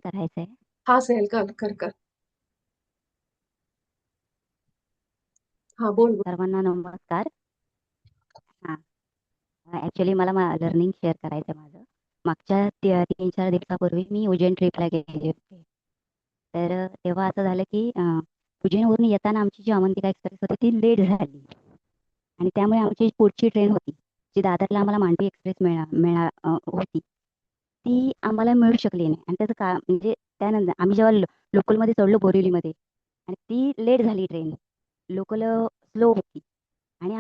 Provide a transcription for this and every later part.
करायचंय. हा स्नेहल, कर कर कर. हा, बोल बोल. सर्वांना नमस्कार. हां, ॲक्चुअली मला लर्निंग शेअर करायचं आहे माझं. मागच्या 3-4 दिवसापूर्वी मी उज्जैन ट्रिपला गेलेले होते. तर तेव्हा असं झालं की उज्जैनवरून येताना आमची जी अवंतिका एक्सप्रेस होती ती लेट झाली आणि त्यामुळे आमची पुढची ट्रेन होती, जी दादरला आम्हाला मांडवी एक्सप्रेस होती, ती आम्हाला मिळू शकली नाही आणि त्याचं म्हणजे त्यानंतर आम्ही जेव्हा लोकलमध्ये चढलो बोरिवलीमध्ये आणि ती लेट झाली ट्रेन. लोकल स्लो होती आणि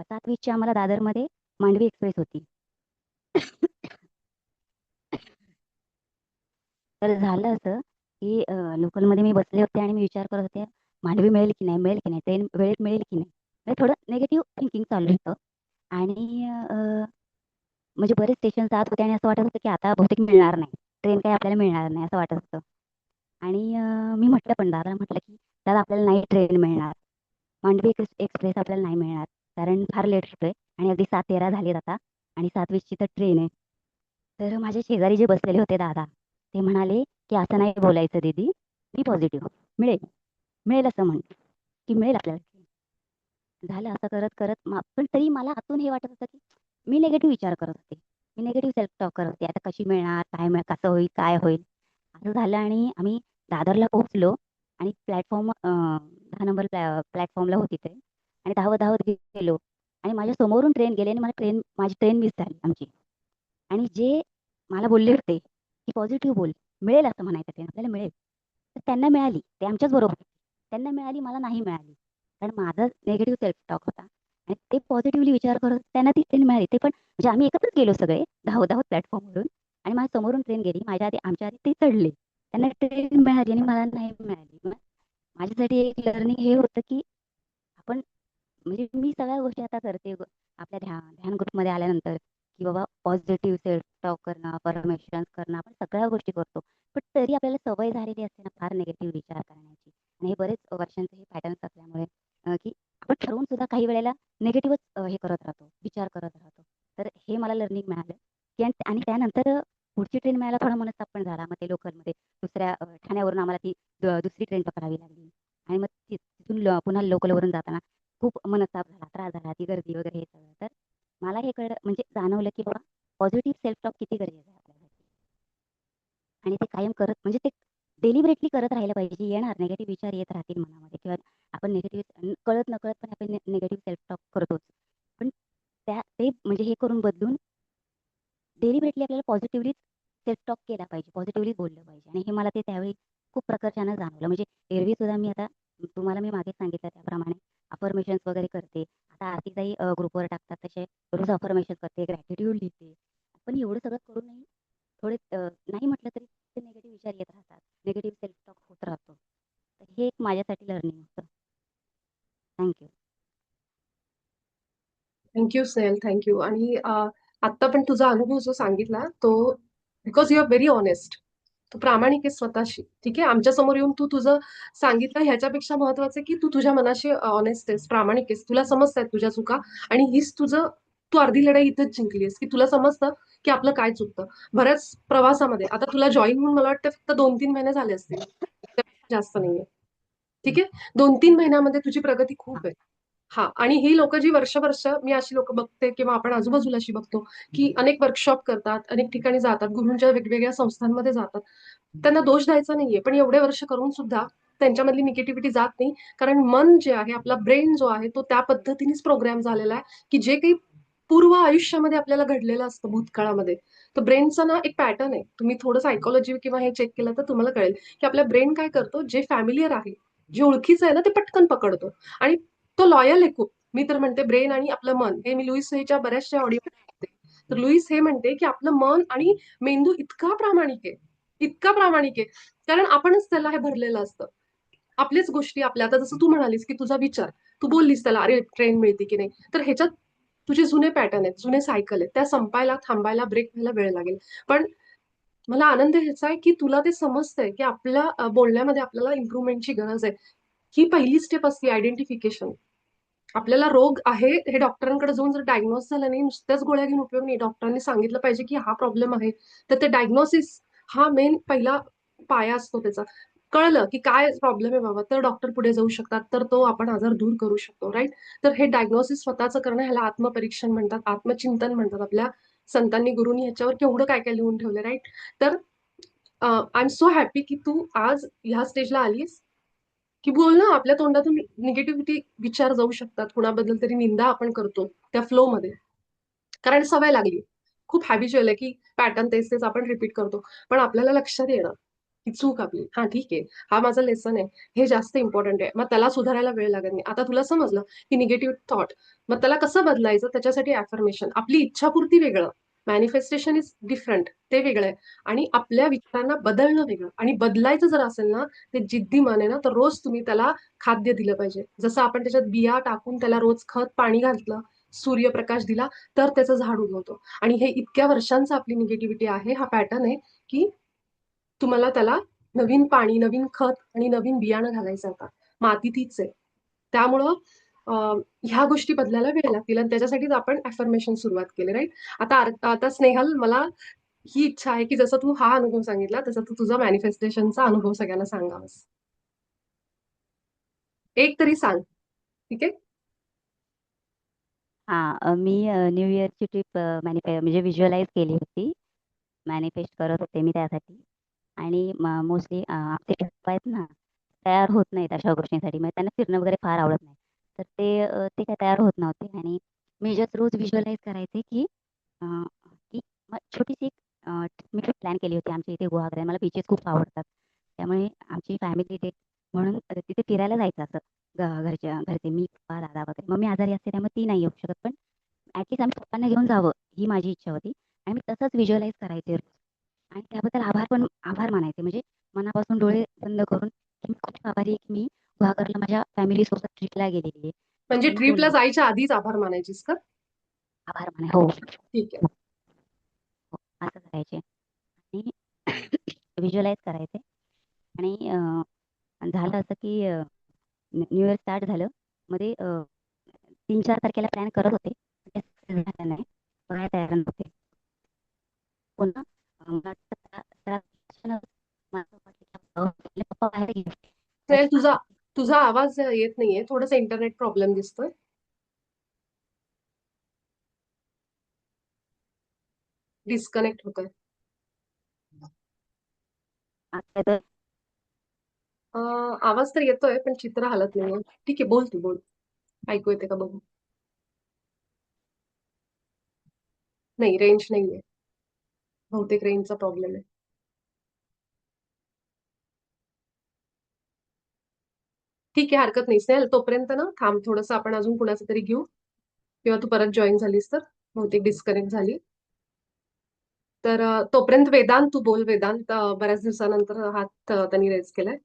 7:20ची आम्हाला दादरमध्ये मांडवी एक्सप्रेस होती. तर झालं असं, की लोकलमध्ये मी बसले होते आणि मी विचार करत होते, मांडवी मिळेल की नाही, मिळेल की नाही, ट्रेन वेळेत मिळेल की नाही. म्हणजे थोडं निगेटिव्ह थिंकिंग चालू होतं आणि म्हणजे बरेच स्टेशन जात होते आणि असं वाटत होतं, की आता बहुतेक मिळणार नाही. ट्रेन काही आपल्याला मिळणार नाही असं वाटत होतं. आणि मी म्हटलं पण दादाला म्हटलं, की "दादा आपल्याला नाही ट्रेन मिळणार. मांडवी एक्सप्रेस आपल्याला नाही मिळणार. कारण फार लेट होतोय आणि अगदी 7:13 झालेत आता आणि 7:20ची तर ट्रेन आहे." तर माझे शेजारी जे बसलेले होते दादा, ते म्हणाले, की "असं नाही बोलायचं दीदी, बी पॉझिटिव्ह. मिळेल, मिळेल असं म्हण, की मिळेल आपल्याला ट्रेन." झालं असं करत-करत पण तरी मला आतून हे वाटत होतं, की मी निगेटिव्ह विचार करत होते. मी निगेटिव्ह सेल्फ टॉक करत होते. आता कशी मिळणार? काय कसं होईल? काय होईल? असं झालं आणि आम्ही दादरला पोहोचलो आणि 10 नंबर प्लॅटफॉर्मला होती ट्रेन आणि धावत-धावत गेलो आणि माझ्या समोरून ट्रेन गेली आणि माझी ट्रेन मिस झाली आमची. आणि जे मला बोलले होते, की "पॉझिटिव्ह बोल, मिळेल असं म्हणायचं ट्रेन, आपल्याला मिळेल." तर त्यांना मिळाली. ते आमच्याच बरोबर होते. त्यांना मिळाली, मला नाही मिळाली. कारण माझा निगेटिव्ह सेल्फ टॉक होता आणि ते पॉझिटिव्हली विचार करत त्यांना ती ट्रेन मिळाली. ते पण म्हणजे आम्ही एकत्रच गेलो सगळे धावत-धावत प्लॅटफॉर्मवरून आणि माझ्या समोरून ट्रेन गेली. आमच्या आधी ते चढले. त्यांना ट्रेन मिळाली आणि मला नाही मिळाली. मग माझ्यासाठी एक लर्निंग हे होतं, की आपण म्हणजे मी सगळ्या गोष्टी आता करते आपल्या ध्यान ग्रुपमध्ये आल्यानंतर, की बाबा पॉझिटिव्ह सेल्फ टॉक करणं, अफर्मेशन्स करणं, आपण सगळ्या गोष्टी करतो. पण तरी आपल्याला सवय झालेली असते ना फार निगेटिव्ह विचार करण्याची आणि हे बरेच वर्षांचे हे पॅटर्न्स असल्यामुळे की आपण ठरवून सुद्धा काही वेळेला निगेटिव्हच हे करत राहतो, विचार करत राहतो. तर हे मला लर्निंग मिळालं, की आणि त्यानंतर पुढची ट्रेन मिळायला थोडा मनस्ताप पण झाला. मग ते लोकलमध्ये दुसऱ्या ठाण्यावरून आम्हाला ती दुसरी ट्रेन पकडावी लागली आणि मग तिथून पुन्हा लोकलवरून जाताना खूप मनस्ताप झाला, त्रास झाला, ती गर्दी वगैरे हे सगळं. तर मला हे कळलं म्हणजे जाणवलं, की बाबा पॉझिटिव्ह सेल्फ टॉक किती गरजेचं आहे आपल्यासाठी आणि ते कायम करत म्हणजे ते डेलिबरेटली करत राहिलं पाहिजे. येणार निगेटिव्ह विचार येत राहतील मनामध्ये किंवा आपण निगेटिव्ह कळत-नकळत पण आपण निगेटिव्ह सेल्फ टॉक करतोच. पण ते म्हणजे हे करून बदलून डेलिबरेटली आपल्याला पॉझिटिव्हली सेल्फ टॉक केला पाहिजे, पॉझिटिव्हली बोललं पाहिजे आणि हे मला ते त्यावेळी खूप प्रकर्षानं जाणवलं. म्हणजे एरवी सुद्धा मी आता तुम्हाला मी मागे सांगितलं त्याप्रमाणे अफर्मेशन्स वगैरे करते. आता आरतीताई ग्रुपवर टाकतात तसे रोज अफर्मेशन करते, ग्रॅटिट्यूड लिहिते. पण एवढं सगळं करूनही थोडे नाही म्हटलं तरी ते निगेटिव्ह विचार येत राहतात. निगेटिव्ह सेल्फ टॉक होत राहतो. तर हे एक माझ्यासाठी लर्निंग होतं. Thank thank you Snehal, thank you. आणि आता पण तुझा अनुभव जो सांगितला तो, because you are very honest. तू प्रामाणिक आहे स्वतःशी. ठीक आहे, आमच्या समोर येऊन तू तुझं सांगितलं, ह्याच्यापेक्षा महत्वाचं आहे की तू तुझ्या मनाशी ऑनेस्ट आहेस, प्रामाणिक आहेस, तुला समजतायत तुझ्या चुका. आणि तू अर्धी लढाई इथंच जिंकलीस, की तुला समजतं की आपलं काय चुकतं. बऱ्याच प्रवासामध्ये आता तुला जॉईन होऊन मला वाटतं फक्त 2-3 महिने झाले असतील, त्यापेक्षा जास्त नाहीये. ठीक आहे, 2-3 महिन्यामध्ये तुझी प्रगती खूप आहे. हा, आणि ही लोक जी वर्ष मी अशी लोक बघते किंवा आपण आजूबाजूला अशी बघतो, की अनेक वर्कशॉप करतात, अनेक ठिकाणी जातात, गुरूंच्या वेगवेगळ्या संस्थांमध्ये जातात. त्यांना दोष द्यायचा नाहीये, पण एवढे वर्ष करून सुद्धा त्यांच्यामधली निगेटिव्हिटी जात नाही. कारण मन जे आहे, आपला ब्रेन जो आहे, तो त्या पद्धतीनेच प्रोग्राम झालेला आहे, की जे काही पूर्व आयुष्यामध्ये आपल्याला घडलेलं असतं भूतकाळामध्ये. तर ब्रेनचा ना एक पॅटर्न आहे. तुम्ही थोडं सायकोलॉजी किंवा हे चेक केलं तर तुम्हाला कळेल, की आपला ब्रेन काय करतो, जे फॅमिलियर आहे, जे ओळखीचं आहे ना, ते पटकन पकडतो आणि तो लॉयल आहे खूप. मी तर म्हणते ब्रेन आणि आपलं मन, हे मी लुईस हेच्या बऱ्याचशा ऑडिओ. तर लुईस हे म्हणते, की आपलं मन आणि मेंदू इतका प्रामाणिक आहे, इतका प्रामाणिक आहे, कारण आपणच त्याला हे भरलेलं असतं. आपल्याच गोष्टी आपल्या, आता जसं तू म्हणालीस, की तुझा विचार, तू बोललीस त्याला, अरे ट्रेन मिळते की नाही, तर ह्याच्यात तुझे जुने पॅटर्न आहेत, जुने सायकल आहेत, त्या संपायला, थांबायला, ब्रेक व्हायला वेळ लागेल. पण मला आनंद ह्याचा आहे, की तुला ते समजतंय, की आपल्या बोलण्यामध्ये आपल्याला इम्प्रुव्हमेंटची गरज आहे. ही पहिली स्टेप असते, आयडेंटिफिकेशन. आपल्याला रोग आहे हे डॉक्टरांकडे जाऊन जर डायग्नोस झालं नाही, नुसत्याच गोळ्या घेऊन उपयोग नाही. डॉक्टरांनी सांगितलं पाहिजे की हा प्रॉब्लेम आहे. तर ते डायग्नोसिस हा मेन पहिला पाया असतो त्याचा. कळलं की काय प्रॉब्लेम आहे बाबा, तर डॉक्टर पुढे जाऊ शकतात, तर तो आपण आजार दूर करू शकतो, राईट? तर हे डायग्नोसिस स्वतःचं करणं, ह्याला आत्मपरीक्षण म्हणतात, आत्मचिंतन म्हणतात. आपल्या संतांनी, गुरूंनी ह्याच्यावर केवढं काय काय लिहून ठेवलं, राईट? तर आय एम सो हॅपी की तू आज ह्या स्टेजला आलीस, की बोल ना, आपल्या तोंडातून निगेटिव्हिटी विचार जाऊ शकतात, कुणाबद्दल तरी निंदा आपण करतो त्या फ्लो मध्ये, कारण सवय लागली. खूप हॅबिच्युअल आहे की पॅटर्न तेच तेच आपण रिपीट करतो. पण आपल्याला लक्षात येणं ही चूक आपली, हा ठीक आहे, हा माझा लेसन आहे, हे जास्त इम्पॉर्टंट आहे, मग त्याला सुधारायला वेळ लागत नाही. आता तुला समजलं की निगेटिव्ह थॉट, मग त्याला कसं बदलायचं, त्याच्यासाठी अफर्मेशन, आपली इच्छापूर्ती वेगळं, मॅनिफेस्टेशन इज डिफरंट, ते वेगळं आहे, आणि आपल्या विचारांना बदलणं वेगळं. आणि बदलायचं जर असेल ना, ते जिद्दी मन आहे ना, तर रोज तुम्ही त्याला खाद्य दिलं पाहिजे. जसं आपण त्याच्यात बिया टाकून त्याला रोज खत पाणी घातलं, सूर्यप्रकाश दिला, तर त्याचं झाड उगवतो. आणि हे इतक्या वर्षांचा आपली निगेटिव्हिटी आहे, हा पॅटर्न आहे की तुम्हाला त्याला नवीन पाणी, नवीन खत आणि नवीन बियाणं घालायचं आता. माती तीच आहे. त्यामुळं ह्या गोष्टी बदलायला वेळ लागतील, आणि त्याच्यासाठीच आपण अफर्मेशन सुरुवात केली, राईट? आता स्नेहल, मला ही इच्छा आहे की जसं तू हा अनुभव सांगितला, तसं तू तुझा मॅनिफेस्टेशनचा अनुभव सगळ्यांना सांगावास. एक तरी सांग, ठीक आहे? हां, मी न्यू इयरची ट्रिप म्हणजे व्हिज्युअलाइज केली होती. मॅनिफेस्ट करत होते मी त्यासाठी. आणि मोस्टली आमचे पप्पा आहेत ना, तयार होत नाहीत अशा गोष्टींसाठी. म्हणजे त्यांना फिरणं वगैरे फार आवडत नाही. तर ते काही तयार होत नव्हते आणि मी जस्ट रोज व्हिज्युअलाइज करायचे की अ, की मग छोटीशी एक ट्रिप मी प्लॅन केली होती आमच्या इथे गुहागर. मला बीचेस खूप आवडतात. त्यामुळे आमची फॅमिली डेट म्हणून तिथे फिरायला जायचं असं. घरचे मी, पप्पा, दादा वगैरे. मम्मी आजारी असते त्यामुळे ती नाही येऊ शकत. पण ॲटलीस्ट आम्ही पप्पांना घेऊन जावं ही माझी इच्छा होती. आणि मी तसंच व्हिज्युअलाइज करायचे रोज. आणि त्याबद्दल आभार मानायचे. म्हणजे मनापासून डोळे बंद करून की मी खूप आभारी आहे की मी गुहागरला माझ्या फॅमिलीसोबत ट्रिपला गेलेली आहे. म्हणजे स्विमिंग ट्रिपला पूलमध्ये जायच्या आधीच आभार मानायचीस का? आभार मानाय हो, ठीक आहे. हो, असं करायचे. आणि व्हिज्युअलाइज करायचे. आणि झालं असं की न्यू इयर स्टार्ट झालं. मध्ये 3-4 तारखेला प्लॅन करत होते. ते सक्सेस झालं नाही. बघायला तयार नव्हते. पुन्हा मला वाटतं माझं पप्पा बाहेर गेले. स्नेहल, तुझा तुझा आवाज येत नाहीये, थोडंसं इंटरनेट प्रॉब्लेम दिसतोय, डिस्कनेक्ट होतोय. आता तर आवाज तर येतोय पण चित्र हालत नाहीये. ठीक आहे, बोल तू, बोल. ऐकू येते का बघू. नाही, रेंज नाहीये, बहुतेक रेंजचा प्रॉब्लेम आहे. ठीक आहे, हरकत नाही स्नेहल, तोपर्यंत ना थांब थोडंसं, आपण अजून कुणाचं तरी घेऊ, किंवा तू परत जॉईन झालीस तर. बहुतेक डिस्कनेक्ट झाली. तर तोपर्यंत वेदांत, तू बोल. वेदांत बऱ्याच दिवसानंतर हात त्यांनी रेज केलाय.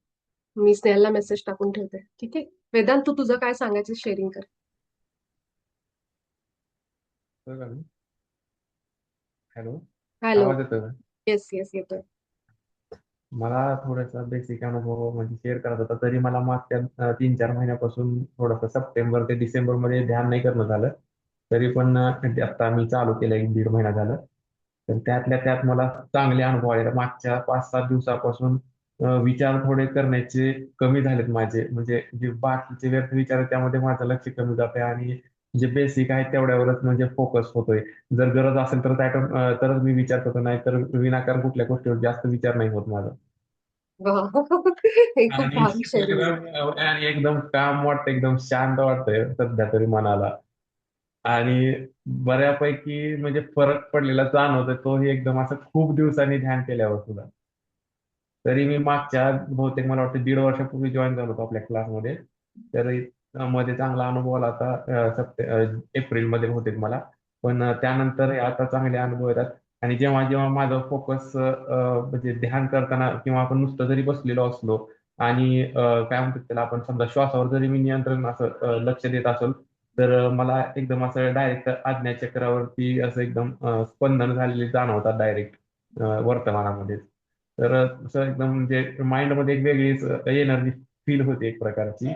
मी स्नेहलला मेसेज टाकून ठेवते, ठीक आहे? वेदांत, तू तुझं काय सांगायचं शेअरिंग कर. Hello, hello. आवाज येतोय का? येस येस, येतोय. मला थोडासा बेसिक अनुभव म्हणजे शेअर करायचा होता. तरी मला मागच्या 3-4 महिन्यापासून थोडंसं सप्टेंबर ते डिसेंबर मध्ये ध्यान नाही करणं झालं. तरी पण आता मी चालू केलं 1-1.5 महिना झालं. तर त्यातल्या त्यात मला चांगले अनुभव आले. मागच्या 5-7 दिवसापासून विचार थोडे करण्याचे कमी झालेत माझे. म्हणजे जे बाकीचे व्यर्थ विचार आहेत, त्यामध्ये माझं लक्ष कमी जातंय आणि जे बेसिक आहे तेवढ्यावरच म्हणजे फोकस होतोय. जर गरज असेल तर तरच मी विचार करतो, नाही तर विनाकारण कुठल्या गोष्टीवर जास्त विचार नाही होत माझा. वा. हे खूप आणि भारी शेअरिंग आहे. आणि एकदम काम वाटतं, एकदम शांत वाटतंय सध्या तरी मनाला. आणि बऱ्यापैकी म्हणजे फरक पडलेला जाणवतोय तोही एकदम असं खूप दिवसांनी ध्यान केल्यावर सुद्धा. तरी मी मागच्या बहुतेक मला वाटतं 1.5 वर्षापूर्वी जॉईन झालो होतो आपल्या क्लासमध्ये. तरी मध्ये चांगला अनुभव आला होता एप्रिलमध्ये बहुतेक मला. पण त्यानंतर हे आता चांगले अनुभव येतात. आणि जेव्हा जेव्हा माझा फोकस म्हणजे ध्यान करताना किंवा आपण नुसतं जरी बसलेलो असलो आणि काय म्हणतात त्याला, आपण समजा श्वासावर जरी मी नियंत्रण असं लक्ष देत असेल, तर मला एकदम असं डायरेक्ट आज्ञाचक्रावरती असं एकदम स्पंदन झालेले जाणवतात डायरेक्ट वर्तमानामध्ये. तर असं एकदम म्हणजे माइंडमध्ये एक वेगळीच एनर्जी फील होते एक प्रकारची.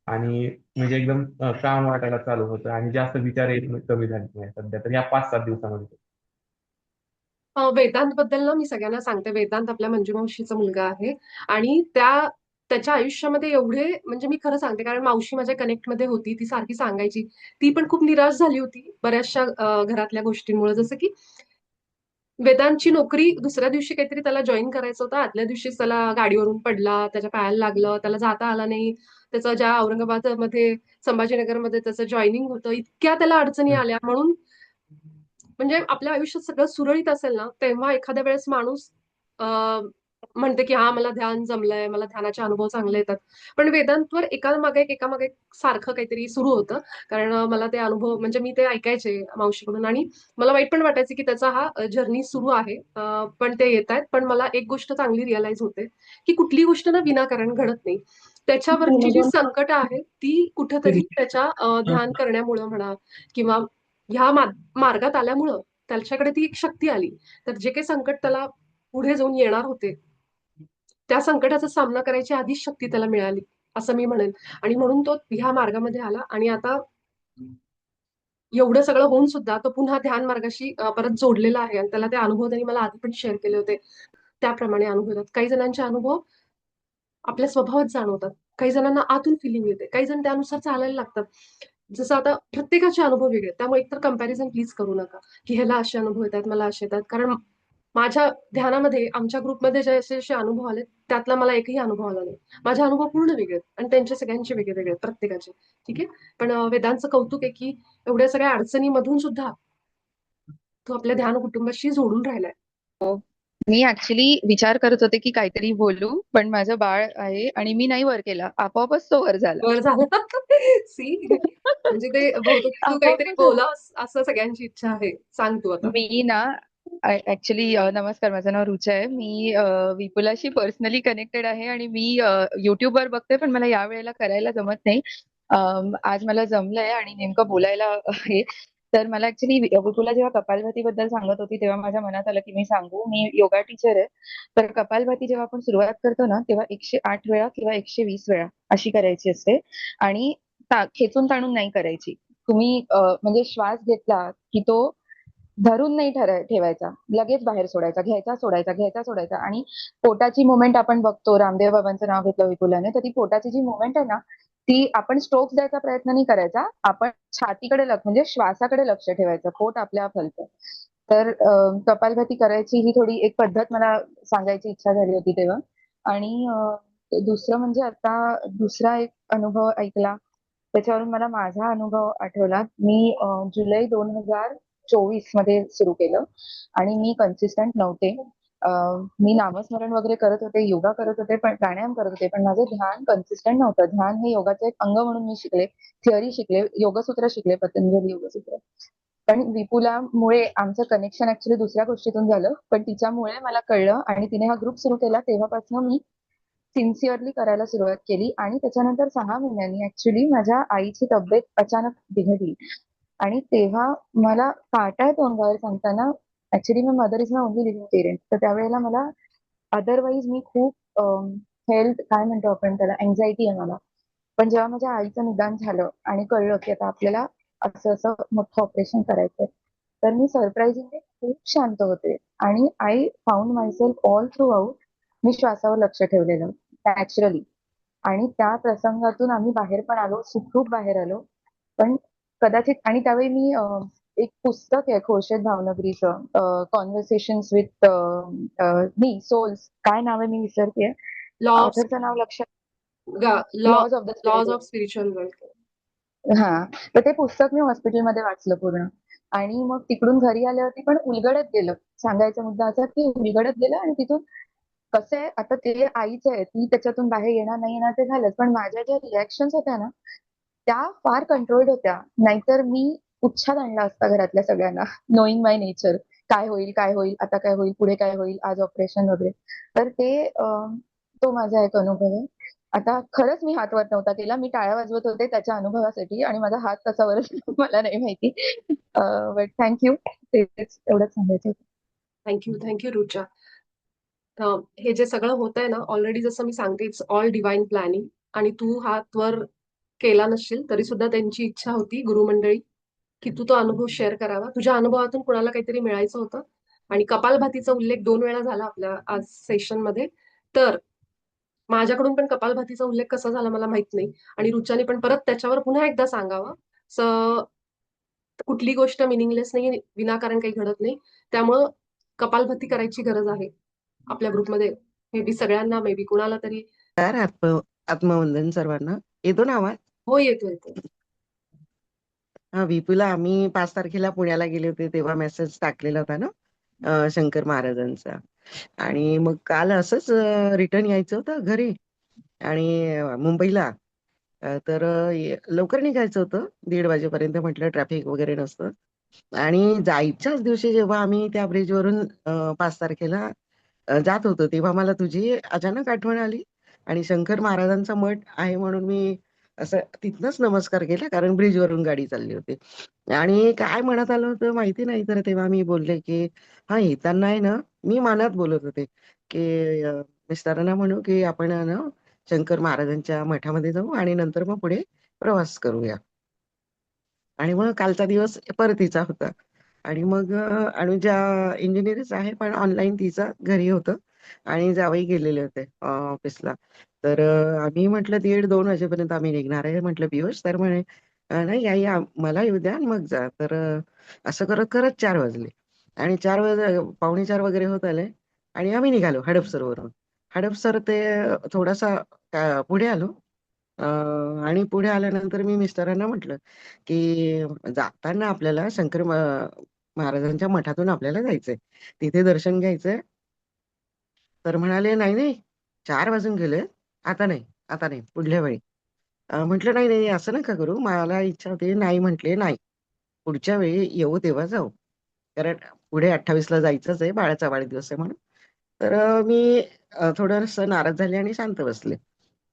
आणि म्हणजे एकदम काम वाटायला चालू होतं आणि जास्त विचार येत कमी झाले नाही सध्या तर या 5-7 दिवसामध्ये. वेदांत बद्दल ना मी सगळ्यांना सांगते. वेदांत आपल्या मंजू मावशीचा मुलगा आहे आणि त्याच्या आयुष्यामध्ये एवढे म्हणजे मी खरं सांगते, कारण मावशी माझ्या कनेक्टमध्ये होती. ती सारखी सांगायची. ती पण खूप निराश झाली होती बऱ्याचशा घरातल्या गोष्टींमुळे. जसं की वेदांतची नोकरी दुसऱ्या दिवशी काहीतरी त्याला जॉईन करायचं होतं. आदल्या दिवशीच त्याला गाडीवरून पडला, त्याच्या पायाला लागलं, त्याला जाता आलं नाही. त्याचं ज्या औरंगाबादमध्ये, संभाजीनगरमध्ये त्याचं जॉइनिंग होतं. इतक्या त्याला अडचणी आल्या. म्हणून म्हणजे आपल्या आयुष्यात सगळं सुरळीत असेल ना, तेव्हा एखाद्या वेळेस माणूस म्हणते की हा मला ध्यान जमलंय, मला ध्यानाचे अनुभव चांगले येतात. पण वेदांतवर एकामागे एक सारखं काहीतरी सुरू होतं. कारण मला ते अनुभव म्हणजे मी ते ऐकायचे मावशीकडून आणि मला वाईट पण वाटायचं की त्याचा हा जर्नी सुरू आहे. पण ते येतायत. पण मला एक गोष्ट चांगली रिअलाईज होते, की कुठली गोष्ट ना विनाकारण घडत नाही. त्याच्यावरची जी संकटं आहेत, ती कुठेतरी त्याच्या ध्यान करण्यामुळं म्हणा किंवा ह्या मार्गात आल्यामुळं त्याच्याकडे ती एक शक्ती आली. तर जे काही संकट त्याला पुढे जाऊन येणार होते, त्या संकटाचा सामना करायची आधीच शक्ती त्याला मिळाली, असं मी म्हणेन. आणि म्हणून तो ह्या मार्गामध्ये आला आणि आता एवढं सगळं होऊन सुद्धा तो पुन्हा ध्यान मार्गाशी परत जोडलेला आहे आणि त्याला ते अनुभव त्यांनी मला आधी पण शेअर केले होते. त्याप्रमाणे अनुभव येतात. काही जणांचे अनुभव आपल्या स्वभावात जाणवतात. काही जणांना आतून फिलिंग येते. काही जण त्यानुसार चालायला लागतात. जसं आता प्रत्येकाचे अनुभव वेगळे आहेत. त्यामुळे एकतर कंपॅरिझन प्लीज करू नका, की ह्याला असे अनुभव येतात, मला असे येतात. कारण माझ्या ध्यानामध्ये आमच्या ग्रुपमध्ये जसे अनुभव आले, त्यातला मला एकही अनुभव आला नाही. माझे अनुभव पूर्ण वेगळे आहेत आणि त्यांचे सगळ्यांचे वेगळे आहेत प्रत्येकाचे. ठीक आहे. पण वेदांचं कौतुक आहे, की एवढ्या सगळ्या अडचणीमधून सुद्धा तो आपल्या ध्यान कुटुंबाशी जोडून राहिलाय. मी ऍक्च्युली विचार करत होते की काहीतरी बोलू, पण माझं बाळ आहे आणि मी नाही वर केला. आपोआपच तो वर झाला. वर झालं. सी म्हणजे ते बहुतेक तू काहीतरी आपोआपच झाला. बोलावंस असं सगळ्यांची इच्छा आहे. सांग तू आता. मी ना ऍक्च्युली नमस्कार, माझं नाव रुचा आहे. मी विपुलाशी पर्सनली कनेक्टेड आहे आणि मी युट्यूबवर बघते, पण मला या वेळेला करायला जमत नाही. आज मला जमलंय आणि नेमकं बोलायला आहे. तर मला ऍक्च्युली विपुला जेव्हा कपालभाती बद्दल सांगत होती तेव्हा माझ्या मनात आलं की मी सांगू. मी योगा टीचर आहे. तर कपालभाती जेव्हा आपण सुरुवात करतो ना, तेव्हा 108 वेळा किंवा 120 वेळा अशी करायची असते आणि खेचून ताणून नाही करायची. तुम्ही म्हणजे श्वास घेतला की तो धरून नाही ठेवायचा, लगेच बाहेर सोडायचा, घ्यायचा सोडायचा, घ्यायचा सोडायचा. आणि पोटाची मुवमेंट आपण बघतो, रामदेव बाबांचं नाव घेतलं विपुलाने, तर ती पोटाची जी मुवमेंट आहे ना, ती आपण स्ट्रोक्स द्यायचा प्रयत्न नाही करायचा. आपण छातीकडे म्हणजे श्वासाकडे लक्ष ठेवायचं, पोट आपल्या आप हलतं. तर कपालभाती करायची ही थोडी एक पद्धत मला सांगायची इच्छा झाली होती तेव्हा. आणि दुसरं म्हणजे आता दुसरा एक अनुभव ऐकला, त्याच्यावरून मला माझा अनुभव आठवला. मी जुलै 2024 मध्ये सुरू केलं आणि मी कन्सिस्टंट नव्हते. मी नामस्मरण वगैरे करत होते, योगा करत होते, पण प्राणायाम करत होते, पण माझं ध्यान कन्सिस्टंट नव्हतं. ध्यान हे योगाचं एक अंग म्हणून मी शिकले, थिअरी शिकले, योगसूत्र शिकले, पतंजली योगसूत्र. पण विपुलामुळे आमचं कनेक्शन ऍक्च्युली दुसऱ्या गोष्टीतून झालं, पण तिच्यामुळे मला कळलं आणि तिने हा ग्रुप सुरू केला. तेव्हापासून मी सिन्सिअरली करायला सुरुवात केली आणि त्याच्यानंतर 6 महिन्यांनी ऍक्च्युली माझ्या आईची तब्येत अचानक बिघडली आणि तेव्हा मला काटा आहे तोंडावर सांगताना. Actually me mother is my only living parent, तर त्यावेळेला मला अदरवाईज मी खूप हेल्थ काय म्हणतो आपण त्याला, अँझायटी आहे मला. पण जेव्हा माझ्या आईचं निदान झालं आणि कळलं की आता आपल्याला असं असं मोठं ऑपरेशन करायचंय, तर मी सरप्राईजिंगली खूप शांत होते आणि I found myself all throughout मी श्वासावर लक्ष ठेवलेलं नॅचरली. आणि त्या प्रसंगातून आम्ही बाहेर पण आलो, सुखरूप बाहेर आलो. पण कदाचित आणि त्यावेळी मी एक पुस्तक आहे खोशेद भावनगरीचं, कॉन्व्हर्सेशन्स विथ मी सोल्स, काय नाव आहे मी विसरते, लॉ ऑफ ऑथरचं नाव लक्षात, law laws of the laws spirit. Of spiritual world. हा, तर ते पुस्तक मी हॉस्पिटलमध्ये वाचलं पूर्ण. आणि मग तिकडून घरी आल्यावरती पण उलगडत गेलं. सांगायचा मुद्दा असा की उलगडत गेलं आणि तिथून कसं आहे, आता ते आईच आहे, ती त्याच्यातून बाहेर येणार नाही येणार ते झालंच, पण माझ्या ज्या रिॲक्शन्स होत्या ना, त्या फार कंट्रोल्ड होत्या. नाहीतर मी उच्छाद आणला असता घरातल्या सगळ्यांना, नोईंग माय नेचर, काय होईल काय होईल, आता काय होईल, पुढे काय होईल, आज ऑपरेशन वगैरे. तर ते तो माझा एक अनुभव आहे. आता खरंच मी हात वर नव्हता केला, मी टाळ्या वाजवत होते त्याच्या अनुभवासाठी आणि माझा हात कसा वर मला नाही माहिती. बट थँक्यू, तेच एवढंच सांगायचं होतं. थँक्यू रुचा. हे जे सगळं होत आहे ना, ऑलरेडी जसं मी सांगते, इट्स ऑल डिवाइन प्लॅनिंग. आणि तू हात वर केला नसशील तरी सुद्धा त्यांची इच्छा होती गुरुमंडळी की तू तो अनुभव शेअर करावा. तुझ्या अनुभवातून कुणाला काहीतरी मिळायचं होतं आणि कपालभातीचा उल्लेख 2 वेळा झाला आपल्या आज सेशनमध्ये. तर माझ्याकडून पण कपालभातीचा उल्लेख कसा झाला मला माहित नाही आणि रुचाने पण परत त्याच्यावर पुन्हा एकदा सांगावं. कुठली गोष्ट मिनिंगलेस नाही, विनाकारण काही घडत नाही. त्यामुळं कपालभाती करायची गरज आहे आपल्या ग्रुपमध्ये. मे बी सगळ्यांना, मे बी कुणाला तरी. तर आत्मवंदन सर्वांना. येतो ना आवाज? हो, येतो. हा, विपुला, आम्ही 5 तारखेला पुण्याला गेले होते तेव्हा मेसेज टाकलेला होता ना शंकर महाराजांचा. आणि मग काल असंच रिटर्न यायचं होतं घरी आणि मुंबईला. तर लवकर निघायचं होतं 1:30 वाजेपर्यंत, म्हटलं ट्रॅफिक वगैरे नसतं. आणि जायच्याच दिवशी जेव्हा आम्ही त्या ब्रिजवरून 5 तारखेला जात होतो तेव्हा मला तुझी अचानक आठवण आली आणि शंकर महाराजांचा मठ आहे म्हणून मी असं तिथनच नमस्कार केला, कारण ब्रिजवरून गाडी चालली होती. आणि काय म्हणत आलं होतं माहिती नाही, तर तेव्हा मी बोलले की हा, येताना आहे ना, मी मनात बोलत होते की मिस्टरांना म्हणू की आपण ना शंकर महाराजांच्या मठामध्ये जाऊ आणि नंतर मग पुढे प्रवास करूया. आणि मग कालचा दिवस परतीचा होता. आणि मग अनुजा इंजिनियरच आहे, पण ऑनलाईन तिचं घरी होतं आणि जावई गेलेले होते ऑफिसला. तर आम्ही म्हटलं 1:30-2 वाजेपर्यंत आम्ही निघणार आहे. म्हटलं पियुष, तर म्हणे नाही आई, मला येऊ द्या आणि मग जा. तर असं करत करत 4 वाजले आणि 4 वाजे, पावणे 4 वगैरे होत आले आणि आम्ही निघालो हडपसरवरून. हडपसर ते थोडासा पुढे आलो. आणि पुढे आल्यानंतर मी मिस्टरांना म्हटलं की जाताना आपल्याला महाराजांच्या मठातून आपल्याला जायचंय, तिथे दर्शन घ्यायचंय. तर म्हणाले नाही नाही, 4 वाजून गेले, आता नाही, आता नाही, पुढल्या वेळी. म्हटलं नाही नाही, असं नका करू, मला इच्छा होती. नाही म्हटले, नाही, पुढच्या वेळी येऊ तेव्हा जाऊ, कारण पुढे 28ला जायचंच आहे, बाळाचा वाढदिवस आहे म्हणून. तर मी थोडंसं नाराज झाले आणि शांत बसले.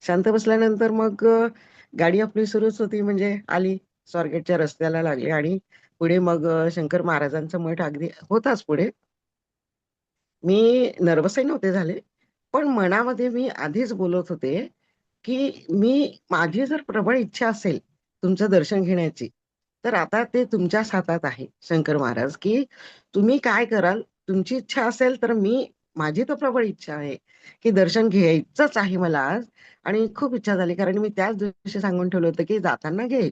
शांत बसल्यानंतर मग गाडी आपली सुरूच होती, म्हणजे आली, स्वारगेटच्या रस्त्याला लागली आणि पुढे मग शंकर महाराजांचा मठ अगदी होताच पुढे. मी नर्वसही नव्हते झाले, पण मनामध्ये मी आधीच बोलत होते की माझी जर प्रबळ इच्छा असेल तुमचं दर्शन घेण्याची, तर आता ते तुमच्याच हातात आहे शंकर महाराज, की तुम्ही काय कराल. तुमची इच्छा असेल तर माझी तर प्रबळ इच्छा आहे की दर्शन घ्यायचंच आहे मला आज. आणि खूप इच्छा झाली, कारण मी त्याच दिवशी सांगून ठेवलं होतं की जाताना घे.